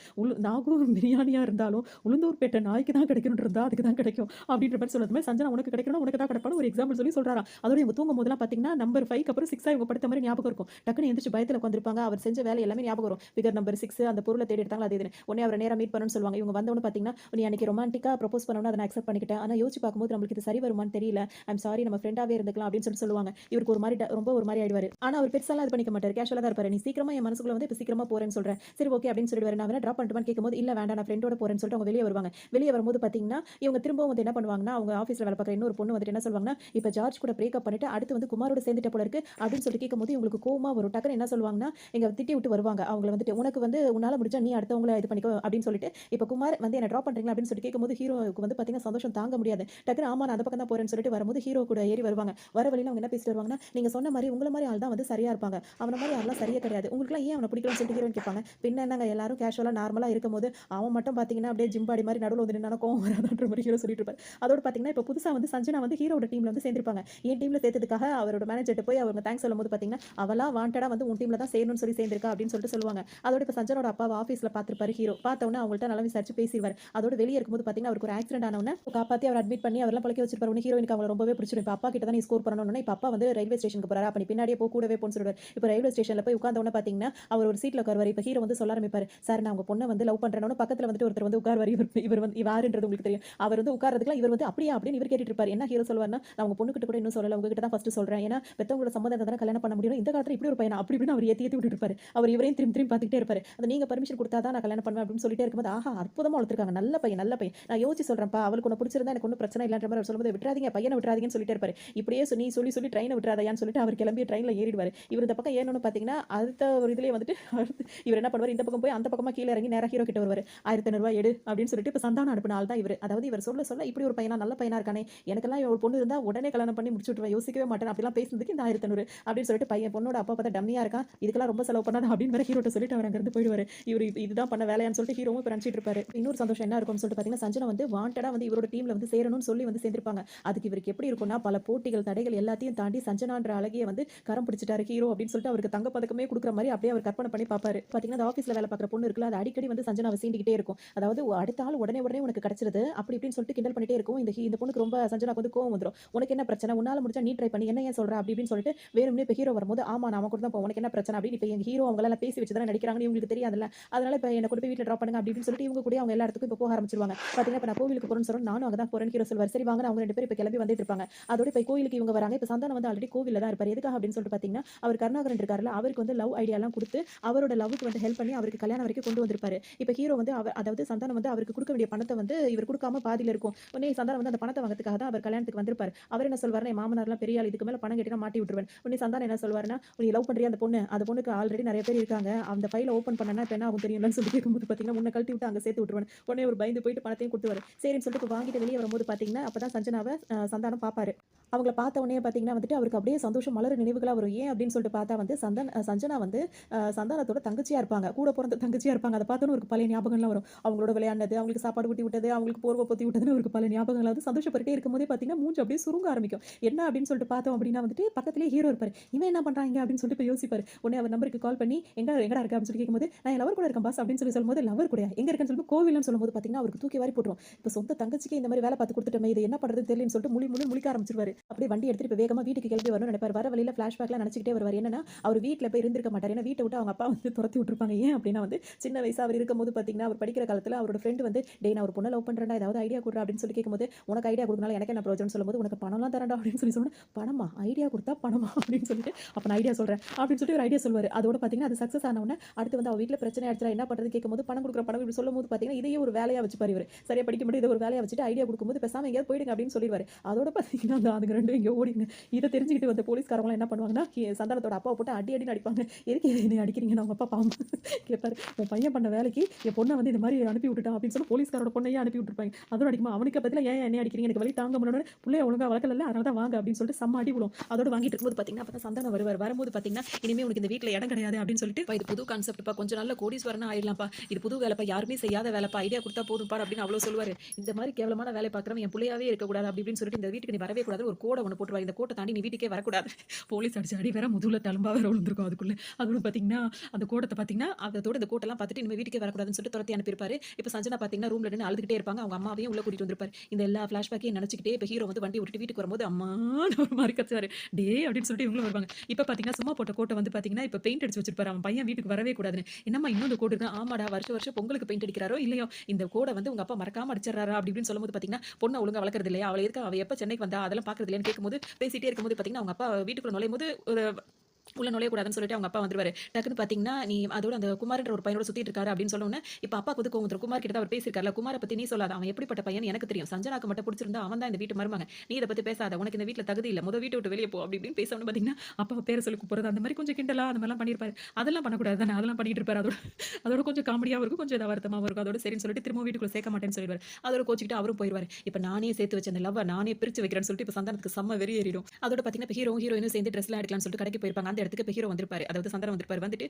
S1: நாகூர் பிரியாணியா இருந்தாலும் உளுந்தூர்பேட்டை நாய்க்கு தான் கிடைக்கணும் இருந்தா அதுக்கு தான் கிடைக்கும் அப்படின்ற மாதிரி சொல்றது சஞ்சனா உனக்கு கிடைக்கணும் உனக்கு தான் கிடைப்பான்னு ஒரு எக்ஸாம்பிள் சொல்லி சொல்றாராம். அதோட இவங்க தூங்கும் போதெல்லாம் பார்த்தீங்கன்னா நம்பர் 5 அப்புறம் 6 இவங்க படுத்த மாதிரி ஞாபகம் இருக்கும். டக்குன்னு எந்திரிச்சு பயத்தில் உட்காந்துருப்பாங்க. அவர் செஞ்ச வேலை எல்லாமே ஞாபகம் வரும். ஃபிகர் நம்பர் 6 அந்த பொருளை தேடி எடுத்தாங்க அது இதுன்னு உடனே அவரை நேரா மீட் பண்ணணும்னு சொல்லுவாங்க. இவங்க வந்தவொன்னு பார்த்தீங்கன்னா நீ அன்னைக்கு ரொமான்டிக்கா ப்ரொபோஸ் பண்ணணும்னு அதை நான் அக்செப்ட் பண்ணிக்கிட்டேன். ஆனால் யோசிச்சு பார்க்கும்போது நம்மளுக்கு இது சரி வருமான்னு தெரியல. ஐம் சாரி நம்ம ஃப்ரெண்டாவே இருந்துக்கலாம் அப்படின்னு சொல்லுவாங்க. இவருக்கு ஒரு மாதிரி ரொம்ப ஒரு மாதிரி ஆயிடுவாரு. ஆனால் அவர் பெருசாலாம் இது பண்ணிக்க மாட்டார். கேஷுவலாக தான் இருப்பாரு. நீ சீக்கிரமா என் மனசுக்குள்ள வந்து இப்போ சீக்கிரமா போறேன்னு சொல்றேன். சரி ஓகே அப்படின்னு சொல்லிடுவாரு. நான் வேணா ட்ராப் பண்ணிட்டுமான்னு கேட்கும்போது இல்ல வேண்டாம் நான் ஃப்ரெண்டோட போறேன்னு சொல்லிட்டு அவங்க வெளியே வருவாங்க. வெளியே வரும்போது பார்த்தீங்கன்னா இவங்க திரும்பவும் வந்து என்ன பண்ணுவாங்கன்னா அவங்க ஆஃபீஸில் வேலை பார்க்குற இன்னொரு பொண்ணு வந்துட்டு என்ன சொல்லுவாங்கன்னா இப்போ ஜார்ஜ் கூட பிரேக்கப் பண்ணிட்டு அடுத்து வந்து குமாரோட சேர்ந்துட்ட போல இருக்கு அப்படின்னு சொல்லிட்டு கேட்கும்போது இவங்களுக்கு கோவமா வரும். டக்குன்னு என்ன சொல்லுவாங்கன்னா எங்க திட்டி விட்டு வருவாங்க. அவங்கள வந்துட்டு உனக்கு வந்து உன்னால முடிஞ்சா நீ அடுத்தவங்கள இது பண்ணிக்கோ அப்படின்னு சொல்லிட்டு இப்போ குமார் வந்து என்ன ட்ராப் பண்றீங்களா அப்படின்னு சொல்லிட்டு கேட்கும்போது ஹீரோவுக்கு வந்து பார்த்தீங்கன்னா சந்தோஷம் தாங்க முடியாது. டக்குன்னு ஆமா நான் அந்த பக்கம் தான் போறேன்னு சொல்லிட்டு வரும்போது ஹீரோ கூட ஏறி வருவாங்க. வர வழியில அவங்க என்ன பேசிட்டு வருவாங்கன்னா நீங்க சொன்ன மாதிரி உங்களை மாதிரி ஆள் தான் வந்து சரியா இருப்பாங்க. அவன மாதிரி ஆள்லாம் சரியா கிடையாது. உங்களுக்குலாம் ஏன் அவனை பிடிக்கலன்னு சொல்லிட்டு ஹீரோயின் கேட்பாங்க. பின்ன என்னங்க எல்லாரும் கேஷுவலா நார்மலா இருக்கும்போது அவன் மட்டும் பார்த்தீங்கன்னா அப்படியே ஜிம் பாடி மாதிரி நடுவில் வந்து நின்னா கோவம் வராதுன்ற மாதிரி ஹீரோ சொல்லிட்டு இருப்பாரு. இருப்பார். அதோட பார்த்தீங்கன்னா, இப்போ புதுசா வந்து சஞ்சனா வந்து ஹீரோவோட டீம்ல வந்து சேர்ந்திருப்பாங்க. என் டீம்ல சேர்த்ததுக்காக அவரோட மேனேஜர்ட்ட போய் அவங்க தேங்க்ஸ் சொல்லும்போது பார்த்தீங்கன்னா, அவளா வாண்டடா வந்து உன் டீம்ல தான் சேரணும்னு சொல்லி சேர்ந்திருக்கா அப்படின்னு சொல்லிட்டு சொல்லுவாங்க. அதோட இப்ப சஞ்சனோட அப்பாவ ஆஃபீஸ்ல பார்த்திருப்பாரு ஹீரோ. பார்த்த உடனே அவங்கள்ட்ட நல்லா விசாரிச்சு பேசிருவாரு. அதோட வெளிய இருக்கும்போது பார்த்தீங்கன்னா, அவருக்கு ஒரு ஆக்சிடென்ட் ஆன உடனே காப்பாத்தி அவர அட்மிட் பண்ணி அவர்லாம் பொழைக்க வச்சிருப்பாரு. உடனே ஹீரோயினுக்கு அவங்கள ரொம்பவே பிடிச்சிரும். இப்ப அப்பா கிட்ட தான் நீ ஸ்கோர் பண்ணணும்னு இப்ப அப்பா வந்து ரயில்வே ஸ்டேஷனுக்கு போறாரு. அப்ப நீ பின்னாடியே போ கூடவே போன்னு சொல்லுவாரு. இப்ப ரயில்வே ஸ்டேஷன்ல போய் உட்கார்ந்த உடனே பார்த்தீங்கன்னா, அவர் ஒரு சீட்ல உட்காருவாரு. இப்ப ஹீரோ வந்து சொல்ல ஆரம்பிப்பாரு. சார் நான் உங்க பொண்ண வந்து லவ் பண்றேன்னு பக்கத்துல வந்துட்டு ஒருத்தர் வந்து உட்காருவாரு. இவர் வந்து யாருன்றது உங்களுக்கு தெரியும். அவர் வந்து உட்கார்றதுக்குலாம் இவர் வந்து அப்படியா அப்படின்னு இவர் கேட்டுட்டு இருப்பாரு. என்ன ஹீரோ சொல்லுவாருன்னா, நான் உங்க பொண்ணுகிட்ட கூட இன்னும் சொல்லல. உங்ககிட்ட தான் ஃபர்ஸ்ட் சொல்றேன். ஏன்னா பெத்தவங்களோட சம்மதம் இருந்தா தானே கல்யாணம் பண்ண முடியும். இந்த காலத்துல இப்படி ஒரு பையனா அப்படி இப்படின்னு அவர் ஏத்தி ஏத்தி விட்டுட்டு இருப்பாரு. அவர் இவரையும் திரும்பி திரும்பி பார்த்துக்கிட்டே இருப்பாரு. அது நீங்க பெர்மிஷன் கொடுத்தா தான் நான் கல்யாணம் பண்ணுவேன் அப்படின்னு சொல்லிட்டே இருக்கும்போது, ஆஹா அற்புதமா வளர்த்துருக்காங்க. நல்ல பையன், நல்ல பையன். நான் யோசிச்சு சொல்றேன்ப்பா. அவளுக்கு உன்ன பிடிச்சிருந்தா எனக்கு ஒண்ணும் பிரச்சனை இல்லன்ற மாதிரி அவர் சொல்லும்போது, விட்டுறாதீங்க பையனை விட்டுறாதீங்கன்னு சொல்லிட்டே இருப்பாரு. இப்படியே சொல்லி சொல்லி சொல்லி ட்ரெயினை விட்டுறாதையான்னு சொல்லிட்டு அவர் கிளம்பி ட்ரெயின்ல ஏறிடுவாரு. இவர் இந்த பக்கம் ஏறணும்னு பார்த்தீங்கன்னா, அடுத்த ஒரு இதுலயே வந்துட்டு இவர் என்ன பண்ணுவாரு, இந்த பக்கம் போய் அந்த பக்கமா கீழ இறங்கி நேரா ஹீரோ கிட்ட வருவாரு. ரூ. 1500 எடு அப்படின்னு சொல்லிட்டு இப்ப சந்தானம் அனுப்புன ஆள் தான் இவரு. அதாவது இவர் சொல்ல சொல்ல இப்படி ஒரு பையனா நல்ல பையனா இருக்கானே, எனக்கெல்லாம் ஒரு பொண்ணு இருந்தா உடனே கல்யாணம் பண்ணி முடிச்சு விட்டுருவேன். யோசிக்கவே மாட்டேன். அப்படிலாம் பேசுனதுக்கு இந்த 1500 அப்படின்னு சொல்லிட்டு பையன் பொண்ணோட அப்பா பார்த்தா டம்மியா இருக்கான். இதுக்கெல்லாம் ரொம்ப செலவு பண்ணாத அப்படின்னு வேற ஹீரோட்ட சொல்லிட்டு அவர் அங்கிருந்து போயிடுவாரு. இவரு இதுதான் பண்ண வேலையான்னு சொல்லிட்டு ஹீரோவும் இப்ப நினைச்சிட்டு இருப்பாரு. இன்னொரு சந்தோஷம் என்ன இருக்கும்னு சொல்லிட்டு பார்த்தீங்கன்னா, சஞ்சனா வந்து வாண்டடா வந்து இவரோட டீம்ல வந்து சேரணும்னு சொல்லி வந்து சேர்ந்திருப்பாங்க. அதுக்கு இவருக்கு எப்படி இருக்கும்னா, பல போட்டிகள், தடைகள் எல்லாத்தையும் தாண்டி சஞ்சனான்ற அழகிய வந்து கரம் பிடிச்சிட்டாரு ஹீரோ அப்படின்னு சொல்லிட்டு அவருக்கு தங்க பதக்கமே குடுக்குற மாரி அப்படியே அவர் கற்பனை பண்ணி பார்ப்பாரு. பார்த்தீங்கன்னா, அந்த ஆஃபீஸ்ல வேலை பார்க்குற பொண்ணு இருக்குல்ல, அது அடிக்கடி வந்து சஞ்சனாவ சீண்டிக்கிட்டே இருக்கும். அதாவது அடுத்த ஆள் உடனே உடனே உனக்கு கிடைச்சிருது அப்படி இப்படின்னு சொல்லிட்டு கிண்டல் பண்ணிட்டே இருக்கும். இந்த பொண்ணுக்கு ரொம்ப சஞ்சனாக்கு வந்து கோவம் வந்துரும். உனக்கு என்ன பிரச்சனை? உன்னால முடிஞ்சா நீ ட்ரை பண்ணி என்ன ஏன் சொல்ற? அப்படி இப்படின்னு சொல்லிட்டு வேணும்னே இப்ப ஹீரோ வரும்போது, ஆமா நான் அவன் கூட தான் போவேன். உனக்கு என்ன பிரச்சனை? அப்படின்னு இப்ப எங்க ஹீரோ அவங்கள எல்லாம் பேசி வச்சு தானே நடிக்கிறாங்கன்னு இவங்களுக்கு தெரியாதுல்ல. அதனால இப்ப என்ன கொண்டு போய் வீட்ல டிராப் பண்ணுங்க அப்படி இப்படின்னு சொல்லிட்டு இவங்க கூட அவங்க எல்லா இடத்துக்கும் இப்ப போக ஆரம்பிச்சிருவாங்க. பாத்தீங்கன்னா இப்ப நான் கோவிலுக்கு போறேன்னு சொல்றேன். நானும் அங்க தான் போறேன்னு ஹீரோ சொல்வாரு. சரி வாங்க அவங்க 2 பேரும் இப்ப கிளம்பி வந்துட்டு இருப்பாங்க. அதோட இப்ப கோயிலுக்கு இவங்க வராங்க. இப்ப சந்தானம் வந்து ஆல்ரெடி கோவில்ல தான் இருப்பாரு. எதுக்காக அப்படின்னு சொல்லிட்டு பாத்தீங்கன்னா, அவர் கருணாகரன் இருக்காருல்ல, அவருக்கு வந்து லவ் ஐடியா எல்லாம் குடுத்து அவரோட லவ்வுக்கு வந்து ஹெல்ப் பண்ணி அவருக்கு கல்யாணம் வரைக்கும் கொண்டு வந்திருப்பாரு. இப்ப ஹீரோ வந்து அதாவது சந்தானம் வந்து அவருக்கு குடுக்க வேண்டிய பணத்த வந்து இவர் குடுக்காம பாதியில இருக்கும். உடனே சந்தானம் வந்து அந்த பணத்த வாங்கறதுக்காக தான் அவர் கல்யாணத்துக்கு வந்திருப்பாரு. அவர் என்ன சொல்வாருன்னா, என் மாமனார்லாம் பெரிய ஆள். இதுக்கு மேல பணம் கேட்டீனா மாட்டி விட்டுருவேன். உடனே சந்தானம் என்ன சொல்வாருன்னா, நீ லவ் பண்றியா அந்த பொண்ணு? அந்த பொண்ணுக்கு ஆல்ரெடி நெறைய பேர் இருக்காங்க. அந்த ஃபைல ஓப்பன் பண்ணனா இப்ப என்ன ஆகும் தெரியும்லன்னு சொல்லி கேட்கும்போது பாத்தீங்கன்னா, உன்ன கழட்டி விட்டு அங்க சேர்த்து விட்டுருவேன். உடனே ஒரு பயந்து போயிட்டு பணத்தையும் குடுத்துருவாரு. சரின்னு சொல்லிட்டு இப்ப வாங்கிட்டு வெளிய வரும்போது பாத்தீங்கன்னா, அப்பதான் சஞ்சனாவ சந்தானம் பாப்பாரு. அவங்கள பார்த்த உடனே பார்த்தீங்கன்னா வந்துட்டு, அவருக்கு அப்படியே சந்தோஷம் மலரும் நினைவுகளா வரும். ஏன் அப்படின்னு சொல்லிட்டு பார்த்தா வந்து, சஞ்சனா வந்து சந்தானத்தோட தங்கச்சியா இருப்பாங்க. கூட பொறந்த தங்கச்சியா இருப்பாங்க. அத பார்த்தோனே அவருக்கு பழைய ஞாபகம்லாம் வரும். அவங்களோட விளையாடினது, அவங்களுக்கு சாப்பாடு ஊட்டி விட்டது, அவங்களுக்கு போர்வ பொத்தி விட்டதுன்னு அவருக்கு பல ஞாபகங்கள் வந்து சந்தோஷப்பட்டுட்டே இருக்கும்போதே பார்த்தீங்கன்னா, மூஞ்சி அப்படியே சுருங்க ஆரம்பிக்கும். என்ன அப்படின்னு சொல்லிட்டு பார்த்தோம் அப்படின்னா வந்துட்டு, பக்கத்திலேயே ஹீரோ இருப்பாரு. இவன் என்ன பண்றான் இங்க அப்படின்னு சொல்லிட்டு போய் யோசிப்பாரு. உடனே அவர் நம்பருக்கு கால் பண்ணி, எங்கடா இருக்க அப்படின்னு சொல்லி கேட்கும்போது, நான் என் லவர் கூட இருக்கேன் பாஸ் அப்படின்னு சொல்லி சொல்லும்போது, லவர் கூடயா? எங்க இருக்கேன்னு சொல்லும்போது, கோவில்னு சொல்லும்போது பார்த்தீங்கன்னா, அவருக்கு தூக்கி வாரி போட்டுரும். இப்ப சொந்த தங்கச்சிக்கே இந்த மாதிரி வேலை பார்த்து குடுத்துட்டோமே, இது என்ன பண்றதுன்னு தெரியலன்னு சொல்லிட்டு முழிக்க ஆரம்பிச்சுருவாரு. அப்படியே வண்டி எடுத்துட்டு இப்ப வேகமா வீட்டுக்கு கிளம்பி வரணும்னு நினைப்பாரு. வர வழியில ஃபிளாஷ்பேக்லாம் நினைச்சுக்கிட்டே வருவாரு. என்னன்னா, அவர் வீட்ல போய் இருந்திருக்க மாட்டாரு. ஏன்னா வீட்ட விட்டு அவங்க அப்பா வந்து துரத்தி விட்டுருப்பாங்க. ஏன் அப்படின்னா வந்து, சின்ன வயசா அவர் இருக்கும்போது பார்த்தீங்கன்னா, அவர் படிக்கிற காலத்துல அவரோட ஃப்ரெண்ட் வந்து, டேய் நான் ஒரு பொண்ண லவ் பண்றேன்டா, ஏதாவது ஐடியா குடுறா அப்படின்னு சொல்லி கேட்கும்போது, உனக்கு ஐடியா குடுக்கனால எனக்கு என்ன பிரயோஜனம்னு சொல்லும்போது, உனக்கு பணம்லாம் தரேன்டா அப்படின்னு சொல்லி சொன்னோனே, பணமா? ஐடியா குடுத்தா பணமா? அப்படின்னு சொல்லிட்டு, அப்ப நான் ஐடியா சொல்றேன் அப்படின்னு சொல்லிட்டு ஒரு ஐடியா சொல்லுவாரு. அதோட பார்த்தீங்கன்னா, அது சக்சஸ் ஆன உடனே அடுத்து வந்து அவ வீட்ல பிரச்சனை ஆயிடுச்சுடா என்ன பண்றதுன்னு கேட்கும்போது, பணம் குடுக்குற பணம் இப்படி சொல்லும்போது பார்த்தீங்கன்னா, இதையே ஒரு வேலையா வச்சுப்பாரு இவரு. சரியா படிக்க மாட்டேன் இத ஒரு வேலையா வச்சுட்டு ஐடியா குடுக்கும்போது, பேசாம எங்கேயாவது போயிடுங்க அப்படின்னு சொல்லிருவாரு. அதோட பார்த்தீங்கன்னா, அதுங்க 2 எங்கேயோ ஓடிடுங்க. இத தெரிஞ்சுக்கிட்டு வந்த போலீஸ்காரங்கலாம் என்ன பண்ணுவாங்கன்னா, சந்தானத்தோட அப்பாவ போட்டு அடி அடின்னு அடிப்பாங்க. எதுக்கு என்னைய அடிக்கிறீங்கன்னு அவங்க அப்பா பாவம் கேட்பாரு. உன் பையன் பண்ண வேலைக்கு என் பொண்ண வந்து இந்த மாரி அனுப்பி விட்டுட்டான் அப்படின்னு சொல்லி போலீஸ்காரோட பொண்ணையே அனுப்பி விட்டுருப்பாங்க. அதோட அடிக்குமா அவனுக்கு பதிலா ஏன் என்னைய அடிக்கிறீங்க? எனக்கு வலி தாங்க முடியலன்னு புள்ளைய ஒழுங்கா வளர்க்கலல்ல அதனால தான் வாங்க அப்படின்னு சொல்லிட்டு செம்ம அடி விழும். அதோட வாங்கிட்டு இருக்கும்போது பார்த்தீங்கன்னா, அப்பதான் சந்தானம் வருவாரு. வரும்போது பார்த்தீங்கன்னா, இனிமே உனக்கு இந்த வீட்ல இடம் கிடையாது அப்படின்னு சொல்லிட்டு, இது புது கான்செப்ட்ப்பா கொஞ்சம் நல்ல கோடீஸ்வரனா ஆயிடலாம்ப்பா. இது புது வேலைப்பா யாருமே செய்யாத வேலைப்பா. ஐடியா குடுத்தா போதும்பா அப்படின்னு அவ்வளோ சொல்லுவாரு. இந்த மாரி கேவலமான வேலை பார்க்குறவன் என் புள்ளையாவே இருக்கக்கூடாது அப்படி இப்படின்னு சொல்லிட்டு, இந்த வீட்டுக்கு நீ வரவே கூடாது. ஒரு கோட ஒண்ணு போட்டுருவாரு. இந்த கோட்ட தாண்டி நீ வீட்டுக்கே வரக்கூடாது. போலீஸ் அடிச்ச அடி வேற முதுகுல தழும்பா வேற விழுந்திருக்கும் அதுக்குள்ள. அதோட பார்த்தீங்கன்னா, அந்த கோட்டத்த பார்த்தீங்கன்னா, அதோட இந்த கோட்டெல்லாம் பார்த்துட்டு இனிமே வீட்டுக்கே வரக்கூடாதுன்னு சொல்லிட்டு துரத்தி அனுப்பியிருப்பாரு. இப்ப சஞ்சனா பார்த்தீங்கன்னா, ரூம்ல நின்னு அழுதுகிட்டே இருப்பாங்க. அவங்க அம்மாவையும் உள்ள கூட்டிட்டு வந்திருப்பாரு. இந்த எல்லா ஃபிளாஷ்பேக்கையும் நினைச்சுக்கிட்டே இப்ப ஹீரோ வந்து வண்டி ஓட்டிட்டு வீட்டுக்கு வரும்போது, அம்மான்னு ஒரு மாரி கத்துவாரு. டேய் அப்படின்னு சொல்லிட்டு இவங்களும் வருவாங்க. இப்ப பார்த்தீங்கன்னா, சும்மா போட்ட கோட்ட வந்து பார்த்தீங்கன்னா, இப்ப பெயிண்ட் அடிச்சு வச்சிருப்பாரு. அவன் பையன் வீட்டுக்கு வரவே கூடாதுன்னு. என்னம்மா இன்னும் இந்த கோடு இருக்கு? ஆமாடா வருஷம் வருஷம் பொங்கலுக்கு பெயிண்ட் அடிக்கிறாரோ இல்லையோ, இந்த கோட வந்து உங்க அப்பா மறக்காம அடிச்சிடுறாரா அப்படி இப்படின்னு சொல்லும்போது பார்த்தீங்கன்னா, பொண்ண ஒழுங்கா வளர்க்கறது இல்லையா? அவள எதுக்கு அவ எப்ப சென்னைக்கு வந்தா அதெல்லாம் பார்க்கறது இல்லையான்னு கேட்கும்போது, பேசிட்டே இருக்கும்போது பார்த்தீங்கன்னா, அவங்க அப்பா வீட்டுக்குள்ள நுழையும்போது ஒரு உள்ள நுழையக்கூடாதுன்னு சொல்லிட்டு அவங்க அப்பா வந்துருவாரு. டக்குன்னு பார்த்தீங்கன்னா, நீ அதோட அந்த குமார்ன்ற ஒரு பையனோட சுத்திட்டு இருக்காரு அப்படின்னு சொன்ன உடனே, இப்ப அப்பாக்கு வந்து கோவம் வந்துரும். குமார் கிட்ட தான் அவர் பேசியிருக்கார்ல. குமார பத்தி நீ சொல்லாத. அவன் எப்படிப்பட்ட பையன்னு எனக்கு தெரியும். சஞ்சனாக்கு மட்டும் புடிச்சிருந்தா அவன் தான் இந்த வீட்டு மருமகன். நீ இத பத்தி பேசாத. உனக்கு இந்த வீட்ல தகுதி இல்ல. வீட்ட விட்டு வெளிய போ அப்படி இப்படின்னு பேசணும்னு பார்த்தீங்கன்னா, அப்பாவ பேர சொல்லி கூப்பிடுறது அந்த மாரி கொஞ்சம் கிண்டலா அந்த மாரிலாம் பண்ணியிருப்பாரு. அதெல்லாம் பண்ணக்கூடாது தானே. அதெல்லாம் பண்ணிட்டு இருப்பாரு. அதோட அதோட கொஞ்சம் காமெடியாவும் இருக்கும். கொஞ்சம் வருத்தமாவும் இருக்கும். அதோட சரின்னு சொல்லிட்டு திரும்ப வீட்டுக்குள்ள சேர்க்க மாட்டேன்னு சொல்லிருவாரு. அதோட கோச்சுக்கிட்டு அவரும் போயிருவாரு. இப்ப நானே சேர்த்து வச்ச அந்த லவ்வ நானே பிரிச்சு வைக்கிறேன்னு சொல்லிட்டு இப்ப சந்தானத்துக்கு செம்ம வெறி ஏறிடும். அதோட பார்த்தீங்கன்னா, இப்ப ஹீரோவும் ஹீரோயினும் சேர்ந்து ட்ரெஸ்லாம் எடுக்கலாம்னு சொல்லிட்டு கடைக்கு போயிருப்பாங்க. அந்த இடத்துக்கு இப்போ ஹீரோ வந்திருப்பாரு. அதாவது சந்தானம் வந்திருப்பாரு. வந்துட்டு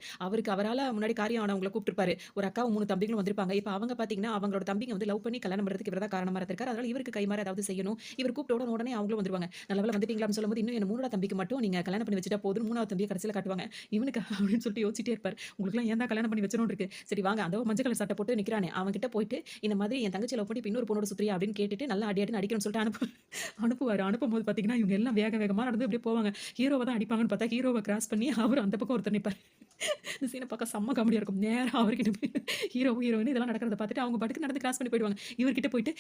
S1: அவரால முன்னாடி காரியம் ஆனவங்கள கூப்பிட்டுருப்பாரு. ஒரு அக்காவும் 3 தம்பிகளும் வந்திருப்பாங்க. இப்ப அவங்க பார்த்தீங்கன்னா, அவங்களோட தம்பிங்க வந்து லவ் பண்ணி கல்யாணம் பண்றதுக்கு இவர் தான் காரணமா இருந்திருக்காரு. அதனால இவருக்கு கைமாறு ஏதாவது செய்யணும். இவர் கூப்பிட்ட உடனே அவங்களும் வந்துருவாங்க. நல்ல வேளை வந்துட்டீங்களான்னு சொல்லும்போது, இன்னும் என் 3வது தம்பிக்கு மட்டும் நீங்க கல்யாணம் பண்ணி வச்சுட்டா போதும். 3வது தம்பிய கடைசில காட்டுவாங்க. இவனுக்கு அப்படின்னு சொல்லிட்டு யோசிச்சிட்டே இருப்பாரு. உங்களுக்குலாம் ஏன் தான் கல்யாணம் பண்ணி வச்சணும்னு இருக்கு. சரி வாங்க அந்த மஞ்சள் கலர் சட்டை போட்டு நிக்கிறானே, அவன்கிட்ட போயிட்டு இந்த மாதிரி என் தங்கச்சிய லவ் பண்ணி இப்ப இன்னொரு பொண்ணோட சுத்துறியா அப்படின்னு கேட்டுட்டு நல்லா அடி அடின்னு அடிக்கணும்னு சொல்லிட்டு அனுப்புவாரு. அனுப்பும்போது பார்த்தீங்கன்னா, இவங்க எல்லாம் வேக வேகமா நடந்து அப்படியே போவாங்க. ஹீரோவ தான் அடிப்பாங்கன்னு பார்த்தா, ஹீரோவ கிராஸ் பண்ணி அவரு அந்த பக்கம் ஒருத்தர் நிப்பாரு. இந்த சீன பார்க்க செம்ம காமெடியா இருக்கும். நேரா அவர்கிட்ட போய் ஹீரோயின் இதெல்லாம் நடக்கிறத பார்த்துட்டு அவங்க பாட்டுக்கு நடந்து கிராஸ் பண்ணி போயிடுவாங்க. இவர்கிட்ட போயிட்டு